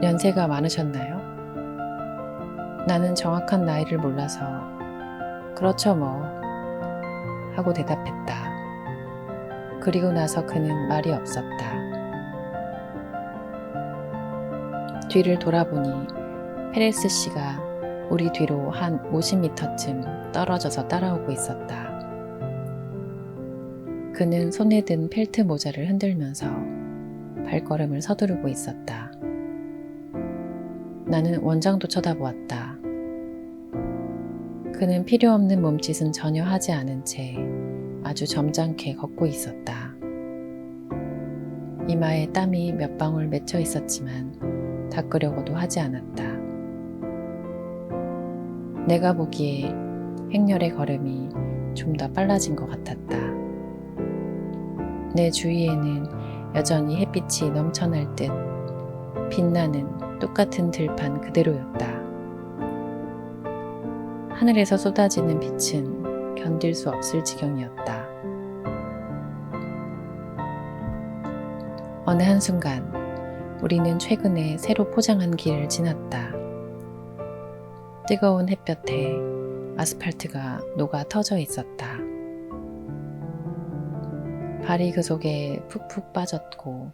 연세가 많으셨나요? 나는 정확한 나이를 몰라서 그렇죠 뭐 하고 대답했다. 그리고 나서 그는 말이 없었다. 뒤를 돌아보니 페레스 씨가 우리 뒤로 한 50m쯤 떨어져서 따라오고 있었다. 그는 손에 든 펠트 모자를 흔들면서 발걸음을 서두르고 있었다. 나는 원장도 쳐다보았다. 그는 필요 없는 몸짓은 전혀 하지 않은 채 아주 점잖게 걷고 있었다. 이마에 땀이 몇 방울 맺혀 있었지만 닦으려고도 하지 않았다. 내가 보기에 행렬의 걸음이 좀 더 빨라진 것 같았다. 내 주위에는 여전히 햇빛이 넘쳐날 듯 빛나는 똑같은 들판 그대로였다. 하늘에서 쏟아지는 빛은 견딜 수 없을 지경이었다. 어느 한순간 우리는 최근에 새로 포장한 길을 지났다. 뜨거운 햇볕에 아스팔트가 녹아 터져 있었다. 발이 그 속에 푹푹 빠졌고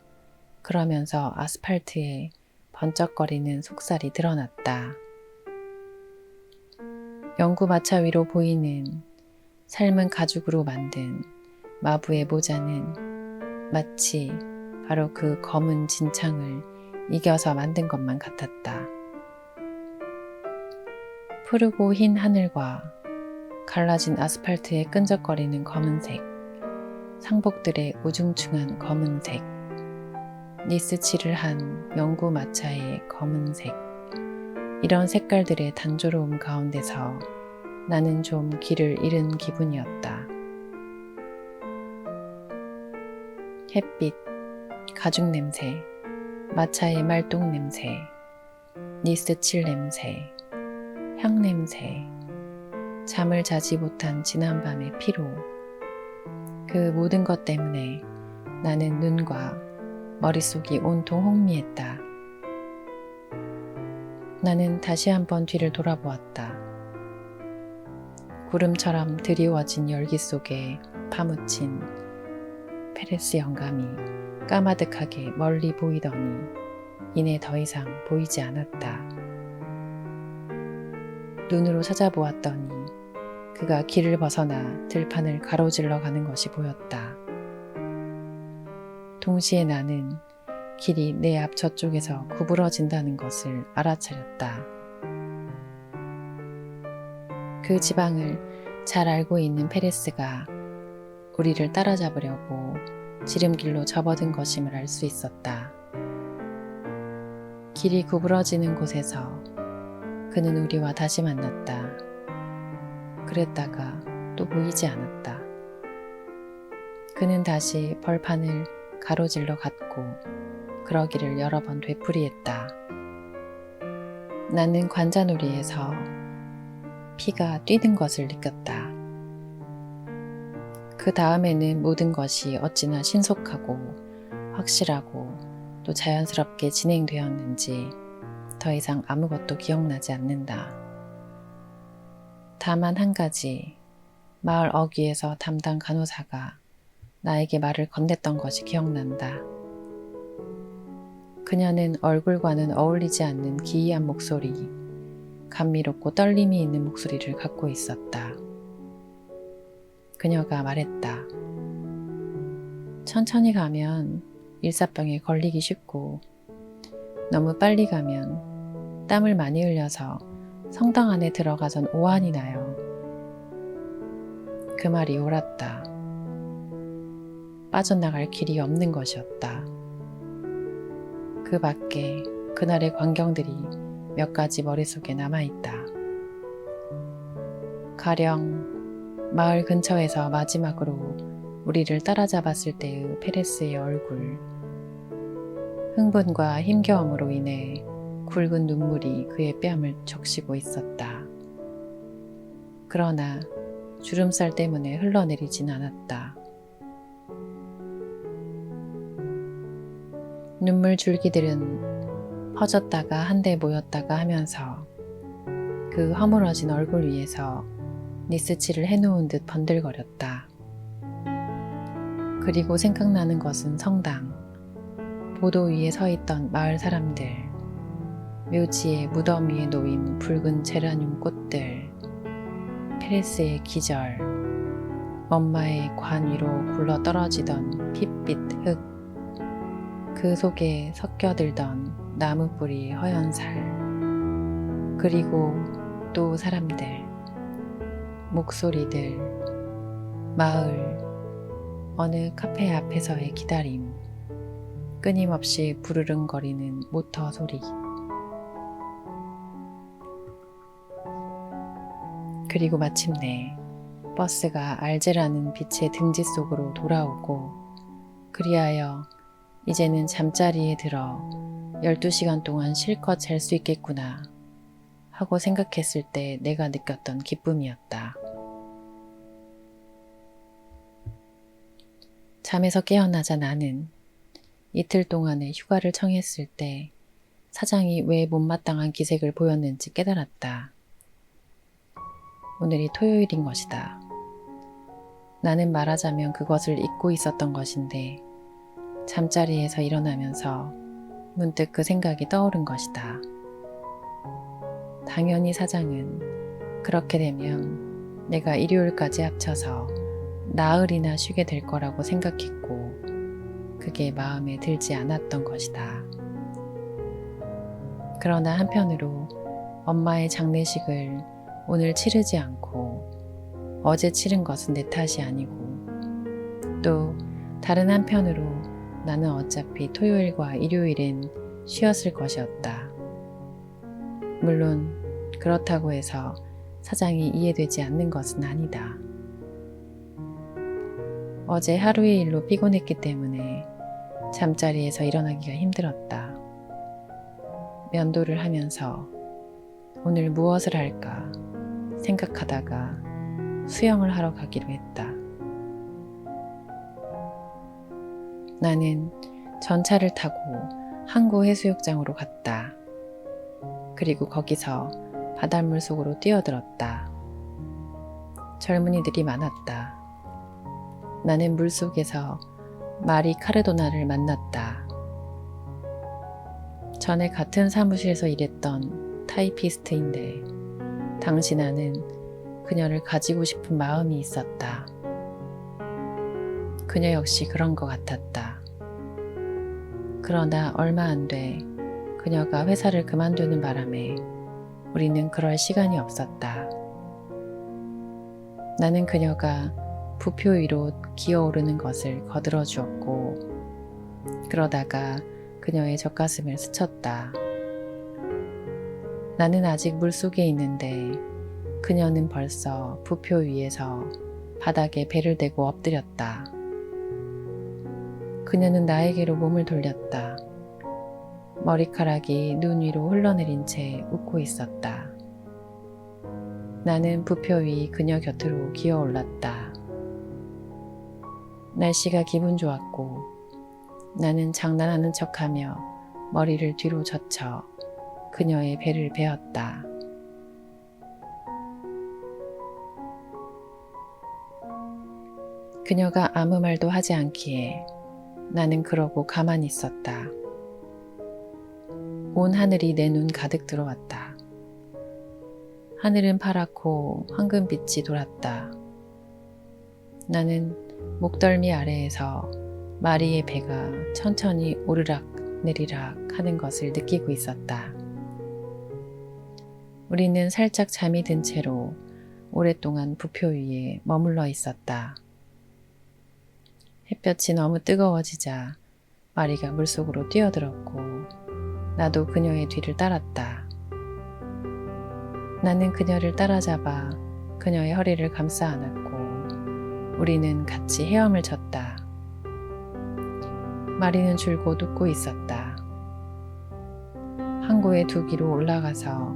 그러면서 아스팔트에 번쩍거리는 속살이 드러났다. 연구마차 위로 보이는 삶은 가죽으로 만든 마부의 모자는 마치 바로 그 검은 진창을 이겨서 만든 것만 같았다. 푸르고 흰 하늘과 갈라진 아스팔트에 끈적거리는 검은색, 상복들의 우중충한 검은색, 니스칠을 한 연구마차의 검은색, 이런 색깔들의 단조로움 가운데서 나는 좀 길을 잃은 기분이었다. 햇빛, 가죽 냄새, 마차의 말똥 냄새, 니스칠 냄새, 향 냄새, 잠을 자지 못한 지난밤의 피로, 그 모든 것 때문에 나는 눈과 머릿속이 온통 혼미했다. 나는 다시 한번 뒤를 돌아보았다. 구름처럼 드리워진 열기 속에 파묻힌 페레스 영감이 까마득하게 멀리 보이더니 이내 더 이상 보이지 않았다. 눈으로 찾아보았더니 그가 길을 벗어나 들판을 가로질러 가는 것이 보였다. 동시에 나는 길이 내 앞 저쪽에서 구부러진다는 것을 알아차렸다. 그 지방을 잘 알고 있는 페레스가 우리를 따라잡으려고 지름길로 접어든 것임을 알 수 있었다. 길이 구부러지는 곳에서 그는 우리와 다시 만났다. 그랬다가 또 보이지 않았다. 그는 다시 벌판을 가로질러 갔고 그러기를 여러 번 되풀이했다. 나는 관자놀이에서 피가 뛰는 것을 느꼈다. 그 다음에는 모든 것이 어찌나 신속하고 확실하고 또 자연스럽게 진행되었는지 더 이상 아무것도 기억나지 않는다. 다만 한 가지, 마을 어귀에서 담당 간호사가 나에게 말을 건넸던 것이 기억난다. 그녀는 얼굴과는 어울리지 않는 기이한 목소리, 감미롭고 떨림이 있는 목소리를 갖고 있었다. 그녀가 말했다. 천천히 가면 일사병에 걸리기 쉽고 너무 빨리 가면 땀을 많이 흘려서 성당 안에 들어가선 오한이 나요. 그 말이 옳았다. 빠져나갈 길이 없는 것이었다. 그 밖에 그날의 광경들이 몇 가지 머릿속에 남아있다. 가령 마을 근처에서 마지막으로 우리를 따라잡았을 때의 페레스의 얼굴, 흥분과 힘겨움으로 인해 굵은 눈물이 그의 뺨을 적시고 있었다. 그러나 주름살 때문에 흘러내리진 않았다. 눈물 줄기들은 퍼졌다가 한데 모였다가 하면서 그 허물어진 얼굴 위에서 니스칠을 해놓은 듯 번들거렸다. 그리고 생각나는 것은 성당, 보도 위에 서 있던 마을 사람들, 묘지의 무덤 위에 놓인 붉은 제라늄 꽃들, 페레스의 기절, 엄마의 관 위로 굴러 떨어지던 핏빛 흙, 그 속에 섞여들던 나무 뿌리 허연 살, 그리고 또 사람들, 목소리들, 마을, 어느 카페 앞에서의 기다림, 끊임없이 부르릉거리는 모터 소리. 그리고 마침내 버스가 알제라는 빛의 등지 속으로 돌아오고, 그리하여 이제는 잠자리에 들어 12시간 동안 실컷 잘 수 있겠구나 하고 생각했을 때 내가 느꼈던 기쁨이었다. 잠에서 깨어나자 나는 이틀 동안의 휴가를 청했을 때 사장이 왜 못마땅한 기색을 보였는지 깨달았다. 오늘이 토요일인 것이다. 나는 말하자면 그것을 잊고 있었던 것인데 잠자리에서 일어나면서 문득 그 생각이 떠오른 것이다. 당연히 사장은 그렇게 되면 내가 일요일까지 합쳐서 나흘이나 쉬게 될 거라고 생각했고 그게 마음에 들지 않았던 것이다. 그러나 한편으로 엄마의 장례식을 오늘 치르지 않고 어제 치른 것은 내 탓이 아니고, 또 다른 한편으로 나는 어차피 토요일과 일요일엔 쉬었을 것이었다. 물론 그렇다고 해서 사장이 이해되지 않는 것은 아니다. 어제 하루의 일로 피곤했기 때문에 잠자리에서 일어나기가 힘들었다. 면도를 하면서 오늘 무엇을 할까 생각하다가 수영을 하러 가기로 했다. 나는 전차를 타고 항구 해수욕장으로 갔다. 그리고 거기서 바닷물 속으로 뛰어들었다. 젊은이들이 많았다. 나는 물속에서 마리 카르도나를 만났다. 전에 같은 사무실에서 일했던 타이피스트인데 당시 나는 그녀를 가지고 싶은 마음이 있었다. 그녀 역시 그런 것 같았다. 그러나 얼마 안 돼 그녀가 회사를 그만두는 바람에 우리는 그럴 시간이 없었다. 나는 그녀가 부표 위로 기어오르는 것을 거들어 주었고, 그러다가 그녀의 젖가슴을 스쳤다. 나는 아직 물속에 있는데 그녀는 벌써 부표 위에서 바닥에 배를 대고 엎드렸다. 그녀는 나에게로 몸을 돌렸다. 머리카락이 눈 위로 흘러내린 채 웃고 있었다. 나는 부표 위 그녀 곁으로 기어 올랐다. 날씨가 기분 좋았고 나는 장난하는 척하며 머리를 뒤로 젖혀 그녀의 배를 베었다. 그녀가 아무 말도 하지 않기에 나는 그러고 가만히 있었다. 온 하늘이 내 눈 가득 들어왔다. 하늘은 파랗고 황금빛이 돌았다. 나는 목덜미 아래에서 마리의 배가 천천히 오르락 내리락 하는 것을 느끼고 있었다. 우리는 살짝 잠이 든 채로 오랫동안 부표 위에 머물러 있었다. 햇볕이 너무 뜨거워지자 마리가 물속으로 뛰어들었고 나도 그녀의 뒤를 따랐다. 나는 그녀를 따라잡아 그녀의 허리를 감싸 안았고 우리는 같이 헤엄을 쳤다. 마리는 줄곧 웃고 있었다. 항구의 두기로 올라가서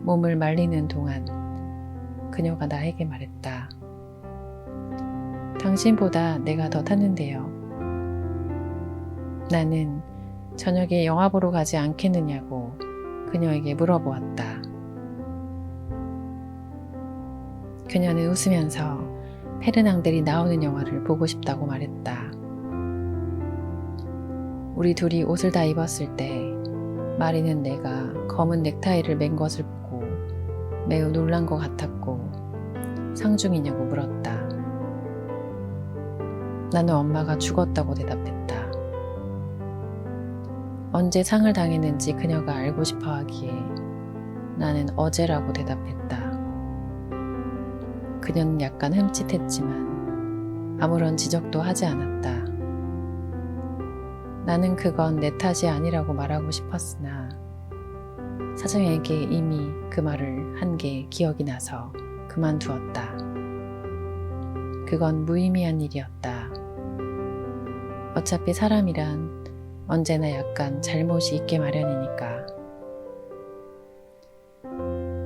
몸을 말리는 동안 그녀가 나에게 말했다. 당신보다 내가 더 탔는데요. 나는 저녁에 영화 보러 가지 않겠느냐고 그녀에게 물어보았다. 그녀는 웃으면서 페르낭들이 나오는 영화를 보고 싶다고 말했다. 우리 둘이 옷을 다 입었을 때 마리는 내가 검은 넥타이를 맨 것을 보고 매우 놀란 것 같았고 상중이냐고 물었다. 나는 엄마가 죽었다고 대답했다. 언제 상을 당했는지 그녀가 알고 싶어 하기에 나는 어제라고 대답했다. 그녀는 약간 흠칫했지만 아무런 지적도 하지 않았다. 나는 그건 내 탓이 아니라고 말하고 싶었으나 사장에게 이미 그 말을 한 게 기억이 나서 그만두었다. 그건 무의미한 일이었다. 어차피 사람이란 언제나 약간 잘못이 있게 마련이니까.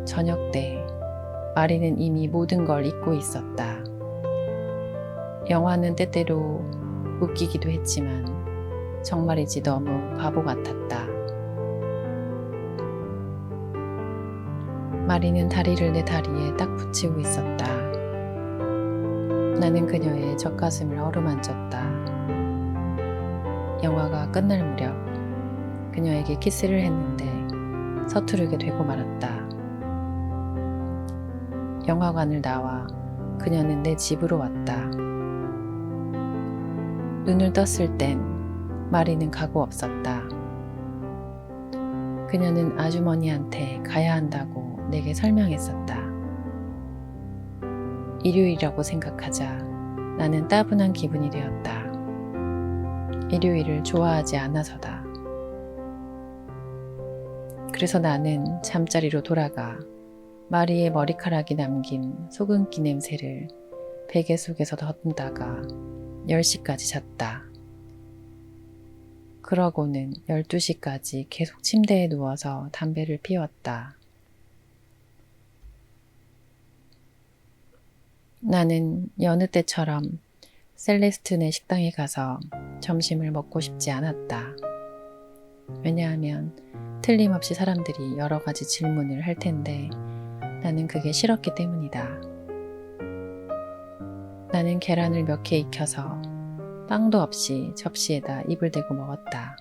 저녁 때 마리는 이미 모든 걸 잊고 있었다. 영화는 때때로 웃기기도 했지만 정말이지 너무 바보 같았다. 마리는 다리를 내 다리에 딱 붙이고 있었다. 나는 그녀의 젖가슴을 어루만졌다. 영화가 끝날 무렵 그녀에게 키스를 했는데 서투르게 되고 말았다. 영화관을 나와 그녀는 내 집으로 왔다. 눈을 떴을 땐 마리는 가고 없었다. 그녀는 아주머니한테 가야 한다고 내게 설명했었다. 일요일이라고 생각하자 나는 따분한 기분이 되었다. 일요일을 좋아하지 않아서다. 그래서 나는 잠자리로 돌아가 마리의 머리카락이 남긴 소금기 냄새를 베개 속에서 더듬다가 10시까지 잤다. 그러고는 12시까지 계속 침대에 누워서 담배를 피웠다. 나는 여느 때처럼 셀레스트네 식당에 가서 점심을 먹고 싶지 않았다. 왜냐하면 틀림없이 사람들이 여러 가지 질문을 할 텐데 나는 그게 싫었기 때문이다. 나는 계란을 몇 개 익혀서 빵도 없이 접시에다 입을 대고 먹었다.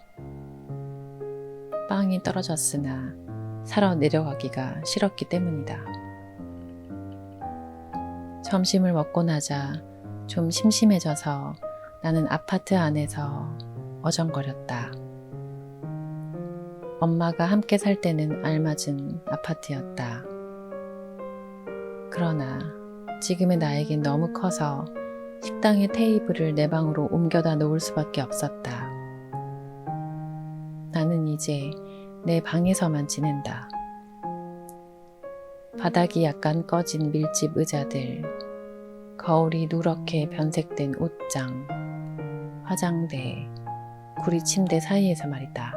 빵이 떨어졌으나 사러 내려가기가 싫었기 때문이다. 점심을 먹고 나자 좀 심심해져서 나는 아파트 안에서 어정거렸다. 엄마가 함께 살 때는 알맞은 아파트였다. 그러나 지금의 나에겐 너무 커서 식당의 테이블을 내 방으로 옮겨다 놓을 수밖에 없었다. 나는 이제 내 방에서만 지낸다. 바닥이 약간 꺼진 밀집 의자들, 거울이 누렇게 변색된 옷장, 화장대, 구리 침대 사이에서 말이다.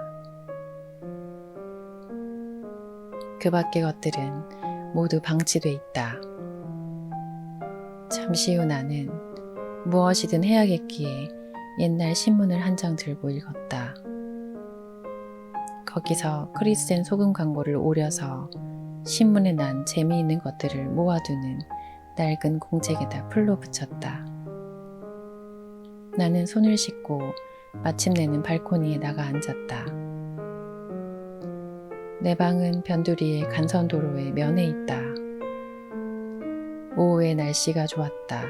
그 밖의 것들은 모두 방치돼 있다. 잠시 후 나는 무엇이든 해야겠기에 옛날 신문을 한 장 들고 읽었다. 거기서 크리스앤 소금 광고를 오려서 신문에 난 재미있는 것들을 모아두는 낡은 공책에다 풀로 붙였다. 나는 손을 씻고 마침내는 발코니에 나가 앉았다. 내 방은 변두리의 간선도로의 면에 있다. 오후에 날씨가 좋았다.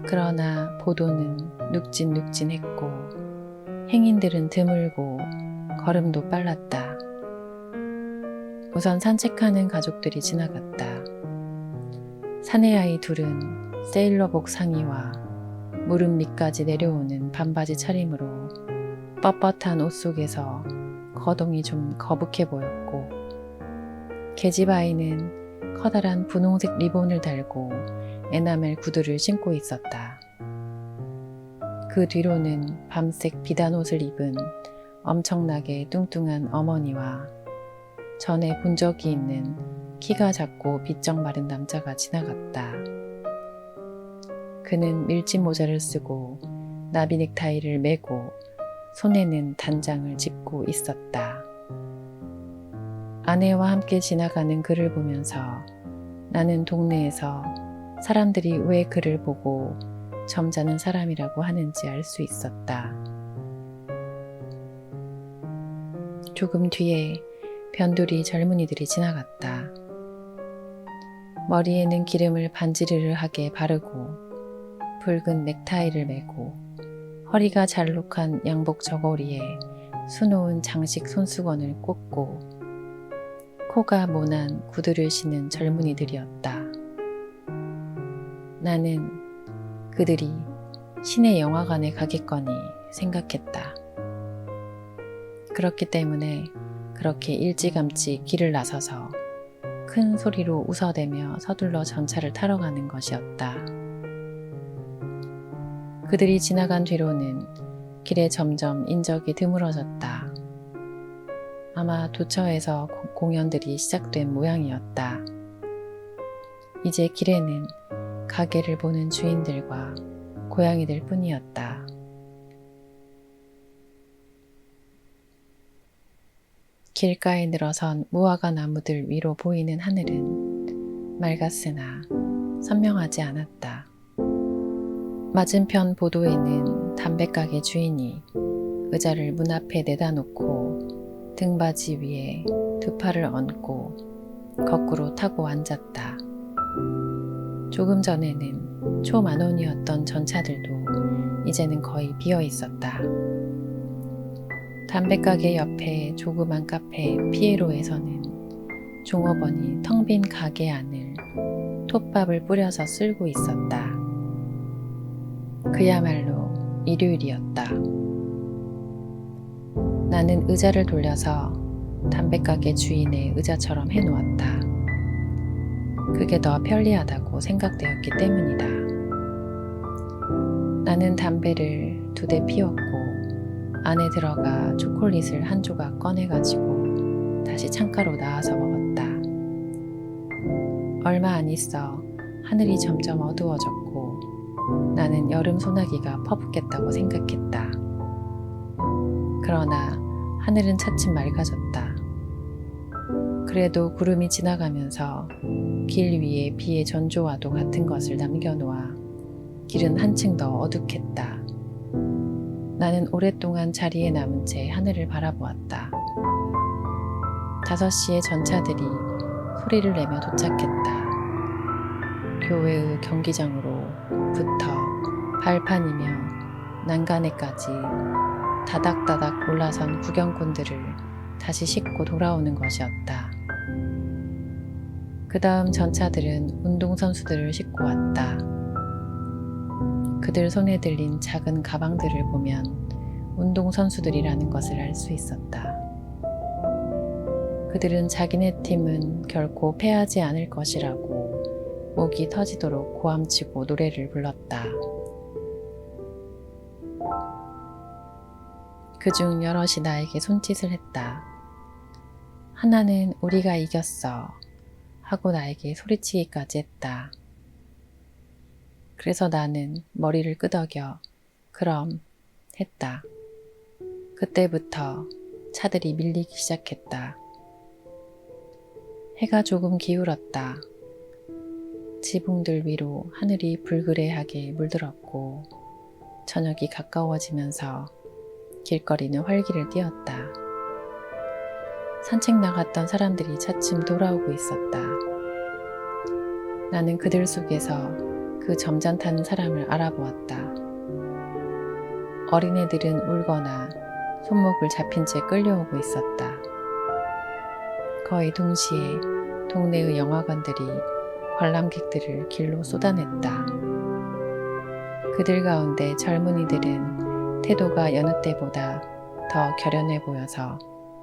그러나 보도는 눅진눅진했고 행인들은 드물고 걸음도 빨랐다. 우선 산책하는 가족들이 지나갔다. 사내아이 둘은 세일러복 상의와 무릎 밑까지 내려오는 반바지 차림으로 뻣뻣한 옷 속에서 거동이 좀 거북해 보였고, 계집아이는 커다란 분홍색 리본을 달고 에나멜 구두를 신고 있었다. 그 뒤로는 밤색 비단 옷을 입은 엄청나게 뚱뚱한 어머니와 전에 본 적이 있는 키가 작고 비쩍 마른 남자가 지나갔다. 그는 밀짚 모자를 쓰고 나비 넥타이를 매고 손에는 단장을 짚고 있었다. 아내와 함께 지나가는 그를 보면서 나는 동네에서 사람들이 왜 그를 보고 점잖은 사람이라고 하는지 알 수 있었다. 조금 뒤에 변두리 젊은이들이 지나갔다. 머리에는 기름을 반지르르하게 바르고 붉은 넥타이를 메고 허리가 잘록한 양복 저고리에 수놓은 장식 손수건을 꽂고 코가 모난 구두를 신은 젊은이들이었다. 나는 그들이 시내 영화관에 가겠거니 생각했다. 그렇기 때문에 그렇게 일찌감치 길을 나서서 큰 소리로 웃어대며 서둘러 전차를 타러 가는 것이었다. 그들이 지나간 뒤로는 길에 점점 인적이 드물어졌다. 아마 도처에서 공연들이 시작된 모양이었다. 이제 길에는 가게를 보는 주인들과 고양이들 뿐이었다. 길가에 늘어선 무화과 나무들 위로 보이는 하늘은 맑았으나 선명하지 않았다. 맞은편 보도에는 담배가게 주인이 의자를 문 앞에 내다 놓고 등받이 위에 두 팔을 얹고 거꾸로 타고 앉았다. 조금 전에는 초만원이었던 전차들도 이제는 거의 비어 있었다. 담배가게 옆에 조그만 카페 피에로에서는 종업원이 텅 빈 가게 안을 톱밥을 뿌려서 쓸고 있었다. 그야말로 일요일이었다. 나는 의자를 돌려서 담배가게 주인의 의자처럼 해놓았다. 그게 더 편리하다고 생각되었기 때문이다. 나는 담배를 2대 피웠고 안에 들어가 초콜릿을 한 조각 꺼내가지고 다시 창가로 나와서 먹었다. 얼마 안 있어 하늘이 점점 어두워졌고 나는 여름 소나기가 퍼붓겠다고 생각했다. 그러나 하늘은 차츰 맑아졌다. 그래도 구름이 지나가면서 길 위에 비의 전조와도 같은 것을 남겨놓아 길은 한층 더 어둑했다. 나는 오랫동안 자리에 남은 채 하늘을 바라보았다. 5시에 전차들이 소리를 내며 도착했다. 교외의 경기장으로부터 발판이며 난간에까지 다닥다닥 올라선 구경꾼들을 다시 싣고 돌아오는 것이었다. 그 다음 전차들은 운동선수들을 싣고 왔다. 그들 손에 들린 작은 가방들을 보면 운동선수들이라는 것을 알 수 있었다. 그들은 자기네 팀은 결코 패하지 않을 것이라고 목이 터지도록 고함치고 노래를 불렀다. 그중 여럿이 나에게 손짓을 했다. 하나는 우리가 이겼어 하고 나에게 소리치기까지 했다. 그래서 나는 머리를 끄덕여 그럼 했다. 그때부터 차들이 밀리기 시작했다. 해가 조금 기울었다. 지붕들 위로 하늘이 불그레하게 물들었고 저녁이 가까워지면서 길거리는 활기를 띠었다. 산책 나갔던 사람들이 차츰 돌아오고 있었다. 나는 그들 속에서 그 점잖다는 사람을 알아보았다. 어린애들은 울거나 손목을 잡힌 채 끌려오고 있었다. 거의 동시에 동네의 영화관들이 관람객들을 길로 쏟아냈다. 그들 가운데 젊은이들은 태도가 여느 때보다 더 결연해 보여서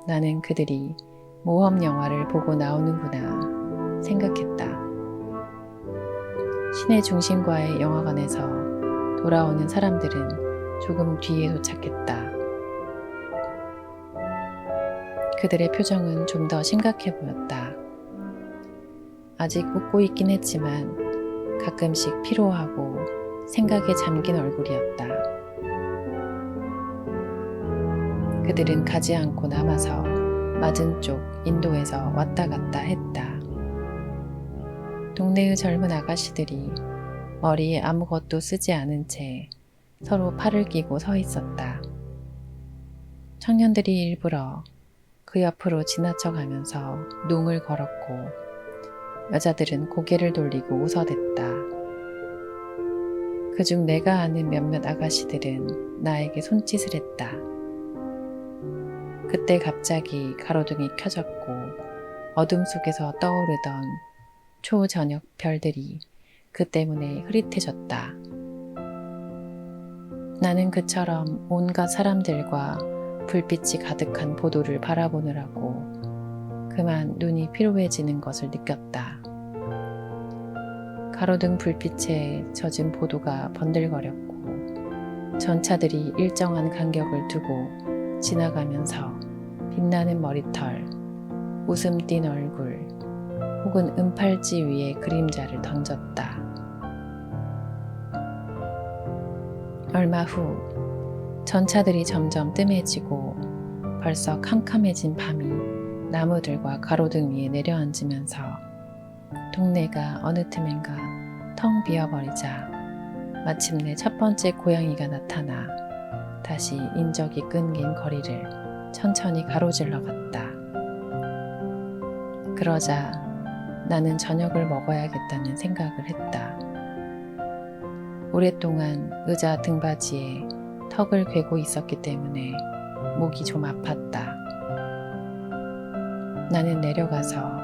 나는 그들이 모험 영화를 보고 나오는구나 생각했다. 시내 중심과의 영화관에서 돌아오는 사람들은 조금 뒤에 도착했다. 그들의 표정은 좀 더 심각해 보였다. 아직 웃고 있긴 했지만 가끔씩 피로하고 생각에 잠긴 얼굴이었다. 그들은 가지 않고 남아서 맞은 쪽 인도에서 왔다 갔다 했다. 동네의 젊은 아가씨들이 머리에 아무것도 쓰지 않은 채 서로 팔을 끼고 서 있었다. 청년들이 일부러 그 옆으로 지나쳐가면서 농을 걸었고 여자들은 고개를 돌리고 웃어댔다. 그중 내가 아는 몇몇 아가씨들은 나에게 손짓을 했다. 그때 갑자기 가로등이 켜졌고 어둠 속에서 떠오르던 초저녁 별들이 그 때문에 흐릿해졌다. 나는 그처럼 온갖 사람들과 불빛이 가득한 보도를 바라보느라고 그만 눈이 피로해지는 것을 느꼈다. 가로등 불빛에 젖은 보도가 번들거렸고 전차들이 일정한 간격을 두고 지나가면서 빛나는 머리털, 웃음 띤 얼굴, 혹은 은팔찌 위에 그림자를 던졌다. 얼마 후 전차들이 점점 뜸해지고 벌써 캄캄해진 밤이 나무들과 가로등 위에 내려앉으면서 동네가 어느 틈엔가 텅 비어버리자 마침내 첫 번째 고양이가 나타나 다시 인적이 끊긴 거리를 천천히 가로질러 갔다. 그러자 나는 저녁을 먹어야겠다는 생각을 했다. 오랫동안 의자 등받이에 턱을 괴고 있었기 때문에 목이 좀 아팠다. 나는 내려가서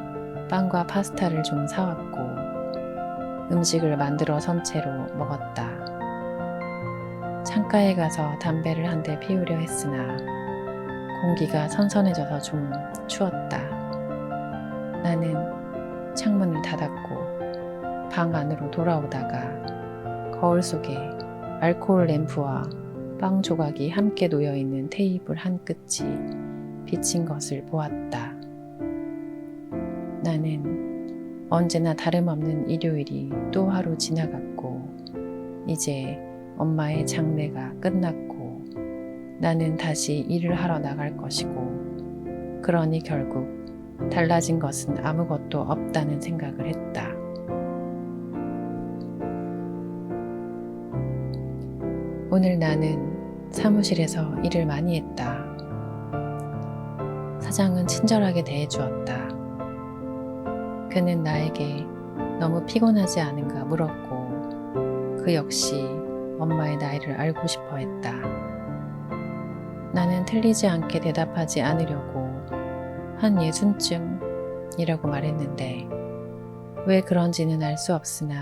빵과 파스타를 좀 사왔고 음식을 만들어 선 채로 먹었다. 창가에 가서 담배를 한 대 피우려 했으나 공기가 선선해져서 좀 추웠다. 나는 창문을 닫았고 방 안으로 돌아오다가 거울 속에 알코올 램프와 빵 조각이 함께 놓여있는 테이블 한 끝이 비친 것을 보았다. 나는 언제나 다름없는 일요일이 또 하루 지나갔고 이제 엄마의 장례가 끝났고 나는 다시 일을 하러 나갈 것이고 그러니 결국 달라진 것은 아무것도 없다는 생각을 했다. 오늘 나는 사무실에서 일을 많이 했다. 사장은 친절하게 대해주었다. 그는 나에게 너무 피곤하지 않은가 물었고 그 역시 엄마의 나이를 알고 싶어 했다. 나는 틀리지 않게 대답하지 않으려고 한 60쯤이라고 말했는데 왜 그런지는 알 수 없으나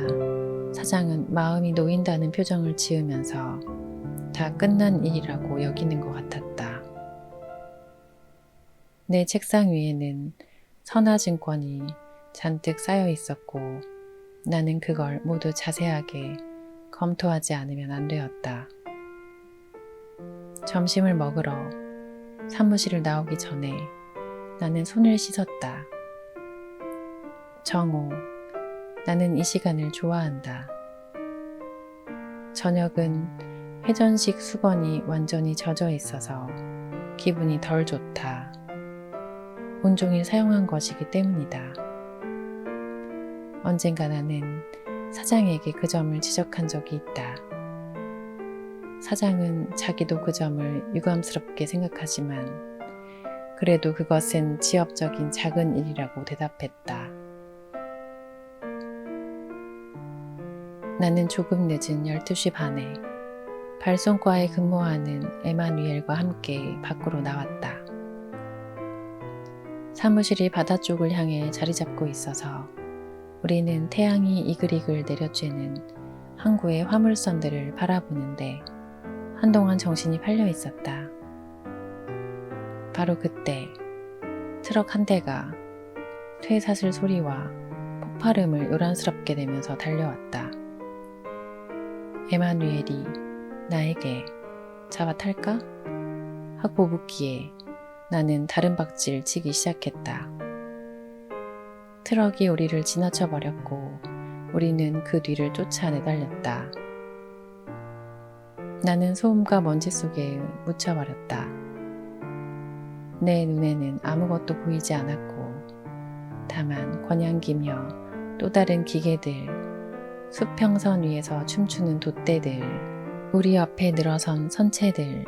사장은 마음이 놓인다는 표정을 지으면서 다 끝난 일이라고 여기는 것 같았다. 내 책상 위에는 선화증권이 잔뜩 쌓여 있었고 나는 그걸 모두 자세하게 검토하지 않으면 안 되었다. 점심을 먹으러 사무실을 나오기 전에 나는 손을 씻었다. 정오, 나는 이 시간을 좋아한다. 저녁은 회전식 수건이 완전히 젖어 있어서 기분이 덜 좋다. 온종일 사용한 것이기 때문이다. 언젠가 나는 사장에게 그 점을 지적한 적이 있다. 사장은 자기도 그 점을 유감스럽게 생각하지만 그래도 그것은 지엽적인 작은 일이라고 대답했다. 나는 조금 늦은 12시 반에 발송과에 근무하는 에마뉘엘과 함께 밖으로 나왔다. 사무실이 바다 쪽을 향해 자리 잡고 있어서 우리는 태양이 이글이글 내려쬐는 항구의 화물선들을 바라보는데 한동안 정신이 팔려 있었다. 바로 그때 트럭 한 대가 퇴사슬 소리와 폭발음을 요란스럽게 내면서 달려왔다. 에마뉘엘이 나에게 잡아탈까? 하고 묻기에 나는 다른 박질 치기 시작했다. 트럭이 우리를 지나쳐 버렸고 우리는 그 뒤를 쫓아 내달렸다. 나는 소음과 먼지 속에 묻혀버렸다. 내 눈에는 아무것도 보이지 않았고 다만 권양기며 또 다른 기계들, 수평선 위에서 춤추는 돛대들, 우리 옆에 늘어선 선체들,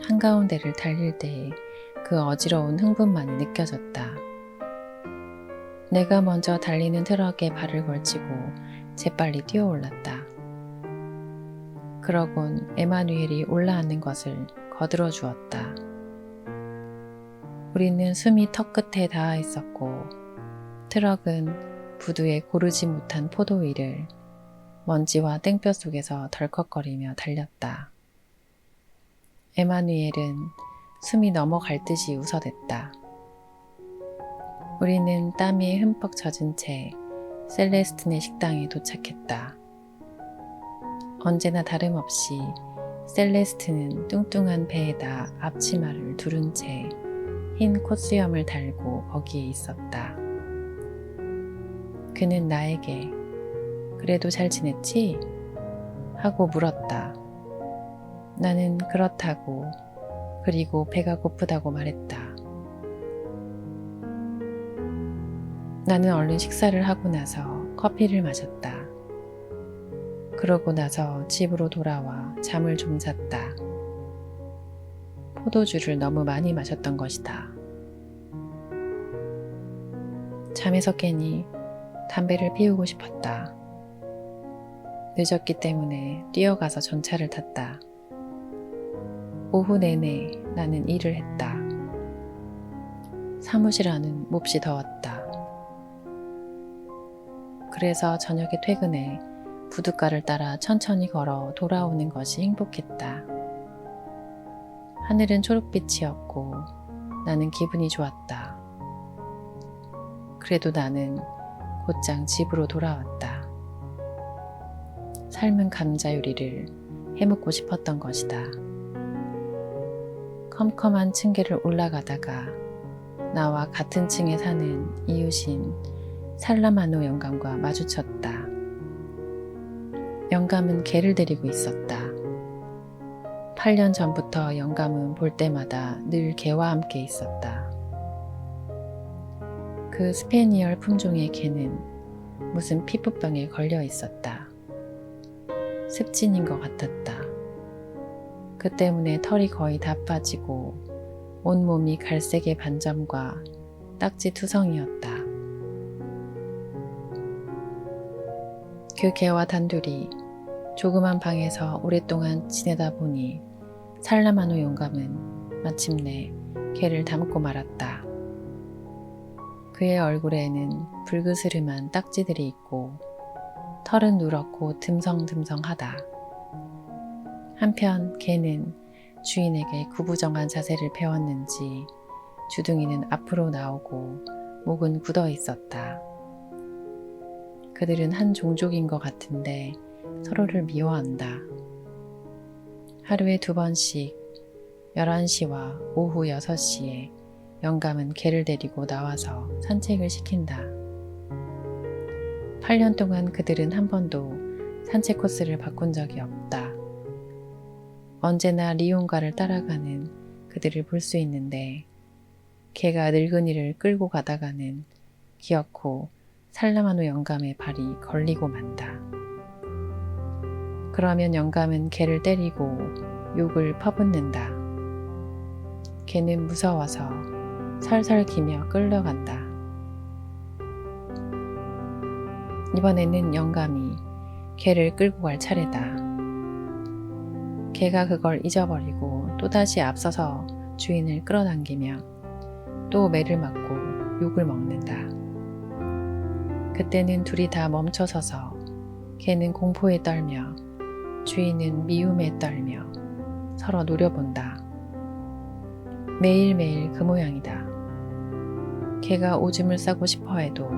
한가운데를 달릴 때의 그 어지러운 흥분만이 느껴졌다. 내가 먼저 달리는 트럭에 발을 걸치고 재빨리 뛰어올랐다. 그러곤 에마누엘이 올라앉는 것을 거들어 주었다. 우리는 숨이 턱끝에 닿아 있었고 트럭은 부두에 고르지 못한 포도 위를 먼지와 땡볕 속에서 덜컥거리며 달렸다. 에마누엘은 숨이 넘어갈 듯이 웃어댔다. 우리는 땀에 흠뻑 젖은 채 셀레스틴의 식당에 도착했다. 언제나 다름없이 셀레스틴은 뚱뚱한 배에다 앞치마를 두른 채 흰 콧수염을 달고 거기에 있었다. 그는 나에게 "그래도 잘 지냈지?" 하고 물었다. 나는 그렇다고 그리고 배가 고프다고 말했다. 나는 얼른 식사를 하고 나서 커피를 마셨다. 그러고 나서 집으로 돌아와 잠을 좀 잤다. 포도주를 너무 많이 마셨던 것이다. 잠에서 깨니 담배를 피우고 싶었다. 늦었기 때문에 뛰어가서 전차를 탔다. 오후 내내 나는 일을 했다. 사무실 안은 몹시 더웠다. 그래서 저녁에 퇴근해 부둣가를 따라 천천히 걸어 돌아오는 것이 행복했다. 하늘은 초록빛이었고 나는 기분이 좋았다. 그래도 나는 곧장 집으로 돌아왔다. 삶은 감자 요리를 해먹고 싶었던 것이다. 컴컴한 층계를 올라가다가 나와 같은 층에 사는 이웃인 살라마노 영감과 마주쳤다. 영감은 개를 데리고 있었다. 8년 전부터 영감은 볼 때마다 늘 개와 함께 있었다. 그 스페니얼 품종의 개는 무슨 피부병에 걸려 있었다. 습진인 것 같았다. 그 때문에 털이 거의 다 빠지고 온몸이 갈색의 반점과 딱지 투성이었다. 그 개와 단둘이 조그만 방에서 오랫동안 지내다 보니 살라마노 영감은 마침내 개를 닮고 말았다. 그의 얼굴에는 불그스름한 딱지들이 있고 털은 누렇고 듬성듬성하다. 한편 개는 주인에게 구부정한 자세를 배웠는지 주둥이는 앞으로 나오고 목은 굳어 있었다. 그들은 한 종족인 것 같은데 서로를 미워한다. 하루에 2번씩 11시와 오후 6시에 영감은 개를 데리고 나와서 산책을 시킨다. 8년 동안 그들은 한 번도 산책 코스를 바꾼 적이 없다. 언제나 리온가를 따라가는 그들을 볼 수 있는데 개가 늙은이를 끌고 가다가는 기어코 살라마노 영감의 발이 걸리고 만다. 그러면 영감은 개를 때리고 욕을 퍼붓는다. 개는 무서워서 살살 기며 끌려간다. 이번에는 영감이 개를 끌고 갈 차례다. 개가 그걸 잊어버리고 또다시 앞서서 주인을 끌어당기며 또 매를 맞고 욕을 먹는다. 그때는 둘이 다 멈춰서서 개는 공포에 떨며 주인은 미움에 떨며 서로 노려본다. 매일매일 그 모양이다. 개가 오줌을 싸고 싶어 해도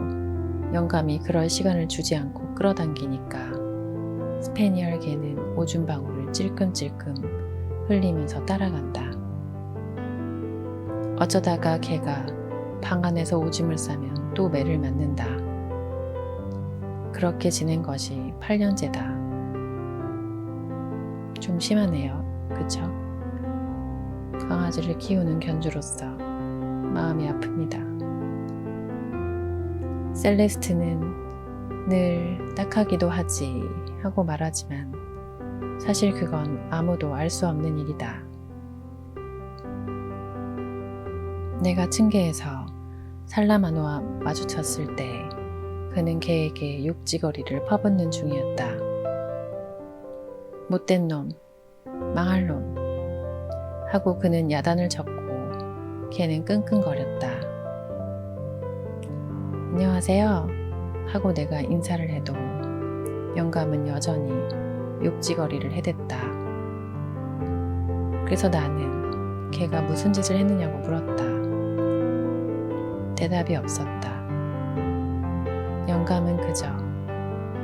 영감이 그럴 시간을 주지 않고 끌어당기니까 스페니얼 개는 오줌 방울을 찔끔찔끔 흘리면서 따라간다. 어쩌다가 개가 방 안에서 오줌을 싸면 또 매를 맞는다. 그렇게 지낸 것이 8년째다. 좀 심하네요. 그쵸? 강아지를 키우는 견주로서 마음이 아픕니다. 셀레스트는 늘 딱하기도 하지 하고 말하지만 사실 그건 아무도 알 수 없는 일이다. 내가 층계에서 살라마노와 마주쳤을 때 그는 개에게 욕지거리를 퍼붓는 중이었다. 못된 놈, 망할 놈 하고 그는 야단을 쳤고 걔는 끙끙거렸다. 안녕하세요 하고 내가 인사를 해도 영감은 여전히 욕지거리를 해댔다. 그래서 나는 걔가 무슨 짓을 했느냐고 물었다. 대답이 없었다. 영감은 그저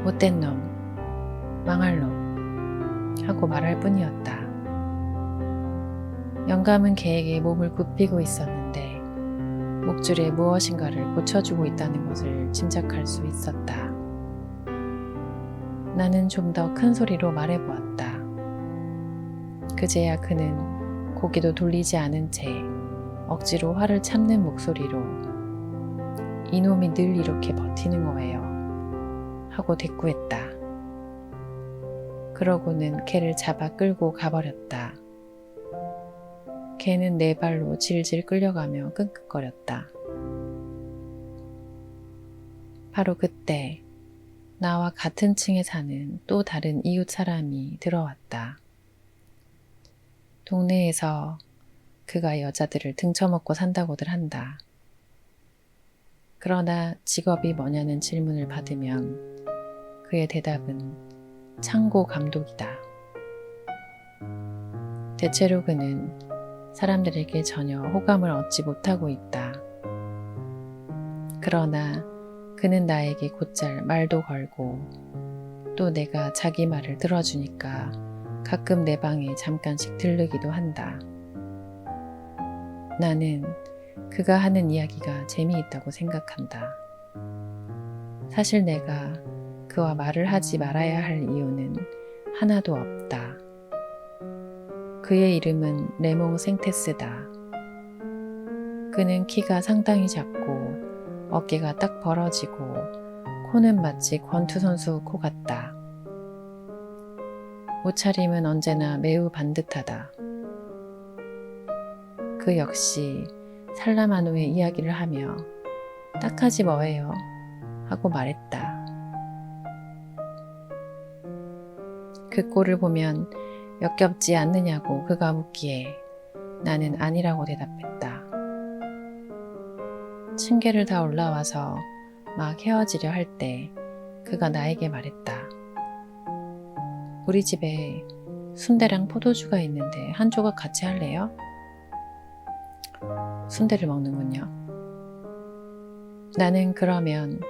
못된 놈, 망할 놈 하고 말할 뿐이었다. 영감은 걔에게 몸을 굽히고 있었는데 목줄에 무엇인가를 고쳐주고 있다는 것을 짐작할 수 있었다. 나는 좀 더 큰 소리로 말해보았다. 그제야 그는 고개도 돌리지 않은 채 억지로 화를 참는 목소리로 이놈이 늘 이렇게 버티는 거예요 하고 대꾸했다. 그러고는 걔를 잡아 끌고 가버렸다. 걔는 내 발로 질질 끌려가며 끙끙거렸다. 바로 그때 나와 같은 층에 사는 또 다른 이웃 사람이 들어왔다. 동네에서 그가 여자들을 등쳐먹고 산다고들 한다. 그러나 직업이 뭐냐는 질문을 받으면 그의 대답은 창고 감독이다. 대체로 그는 사람들에게 전혀 호감을 얻지 못하고 있다. 그러나 그는 나에게 곧잘 말도 걸고 또 내가 자기 말을 들어주니까 가끔 내 방에 잠깐씩 들르기도 한다. 나는 그가 하는 이야기가 재미있다고 생각한다. 사실 내가 그와 말을 하지 말아야 할 이유는 하나도 없다. 그의 이름은 레몽 생테스다. 그는 키가 상당히 작고 어깨가 딱 벌어지고 코는 마치 권투선수 코 같다. 옷차림은 언제나 매우 반듯하다. 그 역시 살라마노의 이야기를 하며 딱하지 뭐예요 하고 말했다. 그 꼴을 보면 역겹지 않느냐고 그가 묻기에 나는 아니라고 대답했다. 층계를 다 올라와서 막 헤어지려 할 때 그가 나에게 말했다. 우리 집에 순대랑 포도주가 있는데 한 조각 같이 할래요? 순대를 먹는군요. 나는 그러면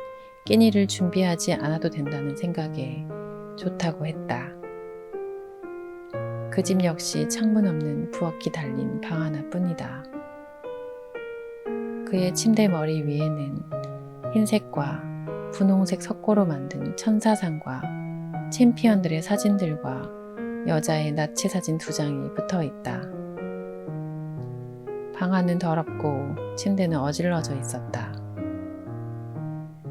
끼니를 준비하지 않아도 된다는 생각에 좋다고 했다. 그 집 역시 창문 없는 부엌이 달린 방 하나뿐이다. 그의 침대 머리 위에는 흰색과 분홍색 석고로 만든 천사상과 챔피언들의 사진들과 여자의 나치 사진 2장이 붙어 있다. 방 안은 더럽고 침대는 어질러져 있었다.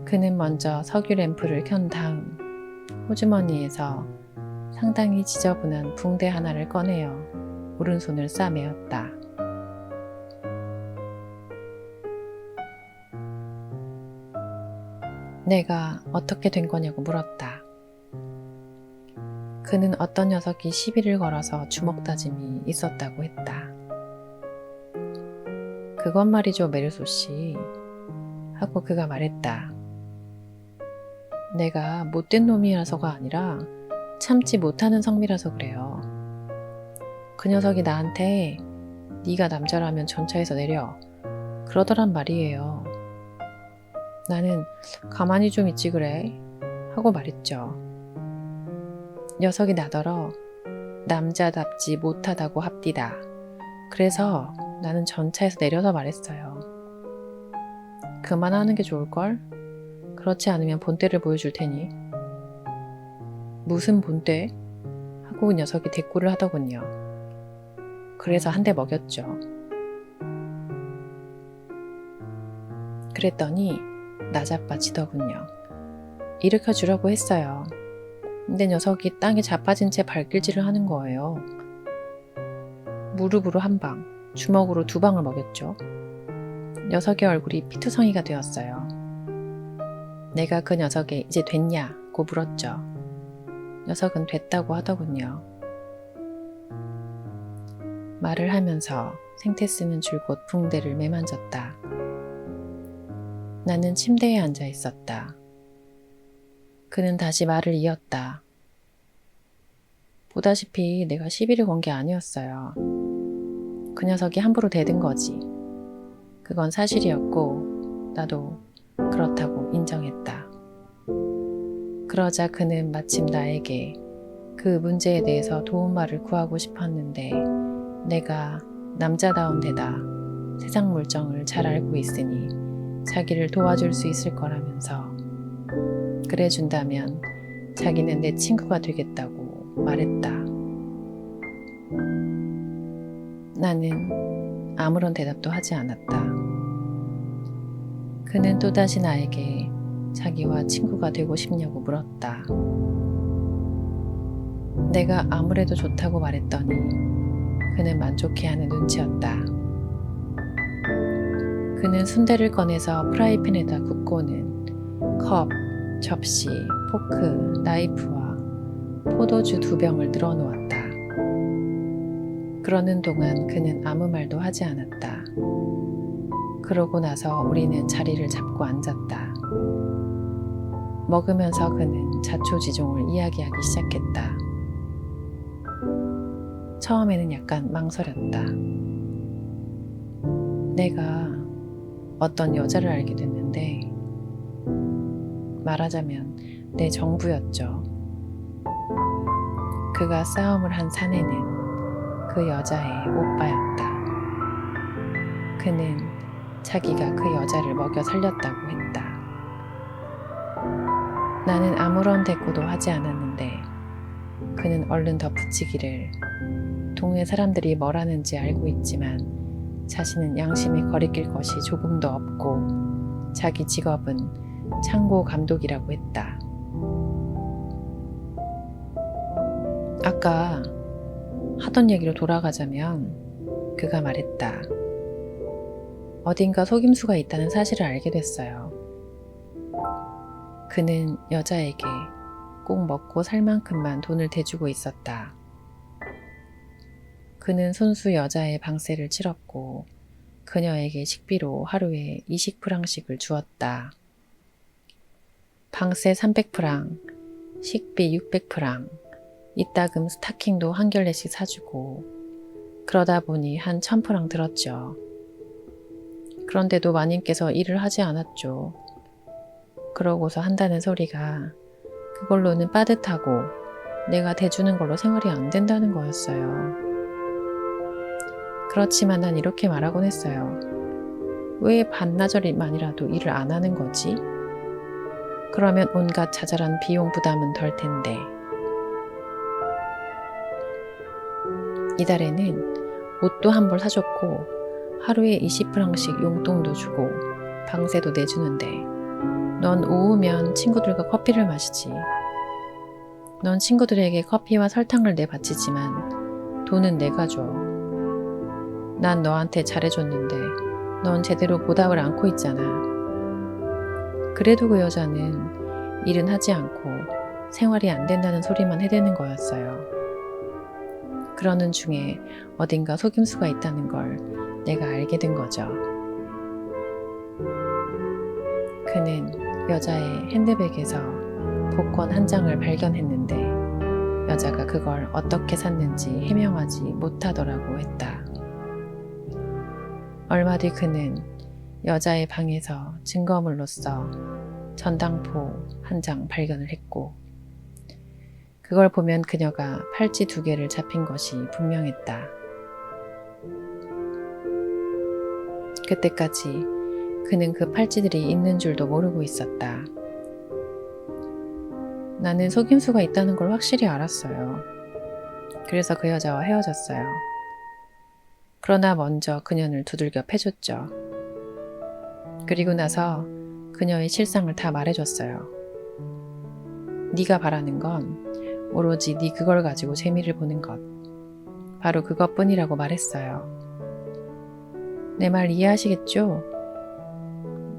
그는 먼저 석유 램프를 켠 다음 호주머니에서 상당히 지저분한 붕대 하나를 꺼내어 오른손을 싸매었다. 내가 어떻게 된 거냐고 물었다. 그는 어떤 녀석이 시비를 걸어서 주먹 다짐이 있었다고 했다. 그건 말이죠, 메르소 씨. 하고 그가 말했다. 내가 못된 놈이라서가 아니라 참지 못하는 성미라서 그래요. 그 녀석이 나한테 네가 남자라면 전차에서 내려 그러더란 말이에요. 나는 가만히 좀 있지 그래 하고 말했죠. 녀석이 나더러 남자답지 못하다고 합디다. 그래서 나는 전차에서 내려서 말했어요. 그만하는 게 좋을걸? 그렇지 않으면 본때를 보여줄 테니. 무슨 본때? 하고 그 녀석이 대꾸를 하더군요. 그래서 한 대 먹였죠. 그랬더니 나자빠지더군요. 일으켜주려고 했어요. 근데 녀석이 땅에 자빠진 채 발길질을 하는 거예요. 무릎으로 한 방, 주먹으로 2방을 먹였죠. 녀석의 얼굴이 피투성이가 되었어요. 내가 그 녀석에 이제 됐냐고 물었죠. 녀석은 됐다고 하더군요. 말을 하면서 생태 쓰는 줄곧 붕대를 매만졌다. 나는 침대에 앉아 있었다. 그는 다시 말을 이었다. 보다시피 내가 시비를 건 게 아니었어요. 그 녀석이 함부로 대든 거지. 그건 사실이었고 나도 그렇다고 인정했다. 그러자 그는 마침 나에게 그 문제에 대해서 도움말을 구하고 싶었는데 내가 남자다운 데다 세상 물정을 잘 알고 있으니 자기를 도와줄 수 있을 거라면서 그래 준다면 자기는 내 친구가 되겠다고 말했다. 나는 아무런 대답도 하지 않았다. 그는 또다시 나에게 자기와 친구가 되고 싶냐고 물었다. 내가 아무래도 좋다고 말했더니 그는 만족해하는 눈치였다. 그는 순대를 꺼내서 프라이팬에다 굽고는 컵, 접시, 포크, 나이프와 포도주 2병을 늘어놓았다. 그러는 동안 그는 아무 말도 하지 않았다. 그러고 나서 우리는 자리를 잡고 앉았다. 먹으면서 그는 자초지종을 이야기하기 시작했다. 처음에는 약간 망설였다. 내가 어떤 여자를 알게 됐는데 말하자면 내 정부였죠. 그가 싸움을 한 사내는 그 여자의 오빠였다. 그는 자기가 그 여자를 먹여 살렸다고 했다. 나는 아무런 대꾸도 하지 않았는데 그는 얼른 덧붙이기를 동네 사람들이 뭘 하는지 알고 있지만 자신은 양심에 거리낄 것이 조금도 없고 자기 직업은 창고 감독이라고 했다. 아까 하던 얘기로 돌아가자면 그가 말했다. 어딘가 속임수가 있다는 사실을 알게 됐어요. 그는 여자에게 꼭 먹고 살 만큼만 돈을 대주고 있었다. 그는 손수 여자의 방세를 치렀고 그녀에게 식비로 하루에 20프랑씩을 주었다. 방세 300프랑, 식비 600프랑, 이따금 스타킹도 한 켤레씩 사주고 그러다 보니 한 1000프랑 들었죠. 그런데도 마님께서 일을 하지 않았죠. 그러고서 한다는 소리가 그걸로는 빠듯하고 내가 대주는 걸로 생활이 안 된다는 거였어요. 그렇지만 난 이렇게 말하곤 했어요. 왜 반나절만이라도 일을 안 하는 거지? 그러면 온갖 자잘한 비용 부담은 덜 텐데. 이달에는 옷도 한 벌 사줬고 하루에 20프랑씩 용돈도 주고 방세도 내주는데 넌 오후면 친구들과 커피를 마시지. 넌 친구들에게 커피와 설탕을 내바치지만 돈은 내가 줘. 난 너한테 잘해줬는데 넌 제대로 보답을 않고 있잖아. 그래도 그 여자는 일은 하지 않고 생활이 안 된다는 소리만 해대는 거였어요. 그러는 중에 어딘가 속임수가 있다는 걸 내가 알게 된 거죠. 그는 여자의 핸드백에서 복권 한 장을 발견했는데 여자가 그걸 어떻게 샀는지 해명하지 못하더라고 했다. 얼마 뒤 그는 여자의 방에서 증거물로서 전당포 한 장 발견을 했고 그걸 보면 그녀가 팔찌 2개를 잡힌 것이 분명했다. 그때까지 그는 그 팔찌들이 있는 줄도 모르고 있었다. 나는 속임수가 있다는 걸 확실히 알았어요. 그래서 그 여자와 헤어졌어요. 그러나 먼저 그녀를 두들겨 패줬죠. 그리고 나서 그녀의 실상을 다 말해줬어요. 네가 바라는 건 오로지 네 그걸 가지고 재미를 보는 것. 바로 그것뿐이라고 말했어요. 내 말 이해하시겠죠?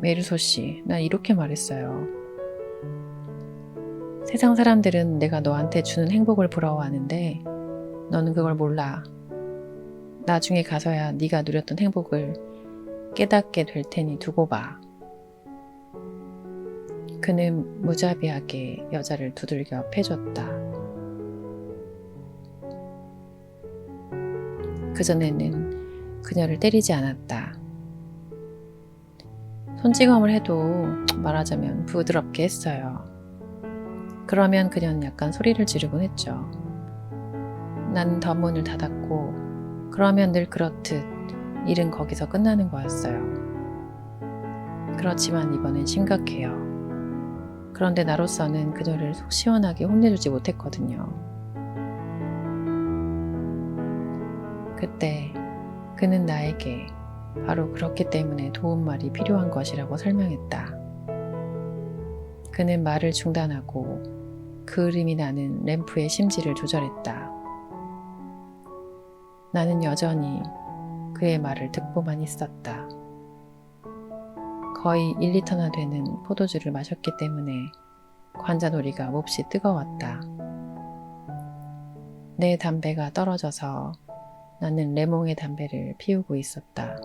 메르소 씨, 난 이렇게 말했어요. 세상 사람들은 내가 너한테 주는 행복을 부러워하는데 너는 그걸 몰라. 나중에 가서야 네가 누렸던 행복을 깨닫게 될 테니 두고 봐. 그는 무자비하게 여자를 두들겨 패줬다. 그전에는 그녀를 때리지 않았다. 손찌검을 해도 말하자면 부드럽게 했어요. 그러면 그녀는 약간 소리를 지르곤 했죠. 나는 더 문을 닫았고 그러면 늘 그렇듯 일은 거기서 끝나는 거였어요. 그렇지만 이번엔 심각해요. 그런데 나로서는 그녀를 속 시원하게 혼내주지 못했거든요. 그때 그는 나에게 바로 그렇기 때문에 도움말이 필요한 것이라고 설명했다. 그는 말을 중단하고 그을음이 나는 램프의 심지를 조절했다. 나는 여전히 그의 말을 듣고만 있었다. 거의 1리터나 되는 포도주를 마셨기 때문에 관자놀이가 몹시 뜨거웠다. 내 담배가 떨어져서 나는 레몽의 담배를 피우고 있었다.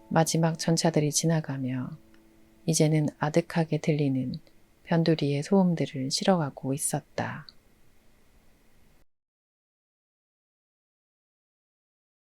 마지막 전차들이 지나가며 이제는 아득하게 들리는 변두리의 소음들을 실어가고 있었다.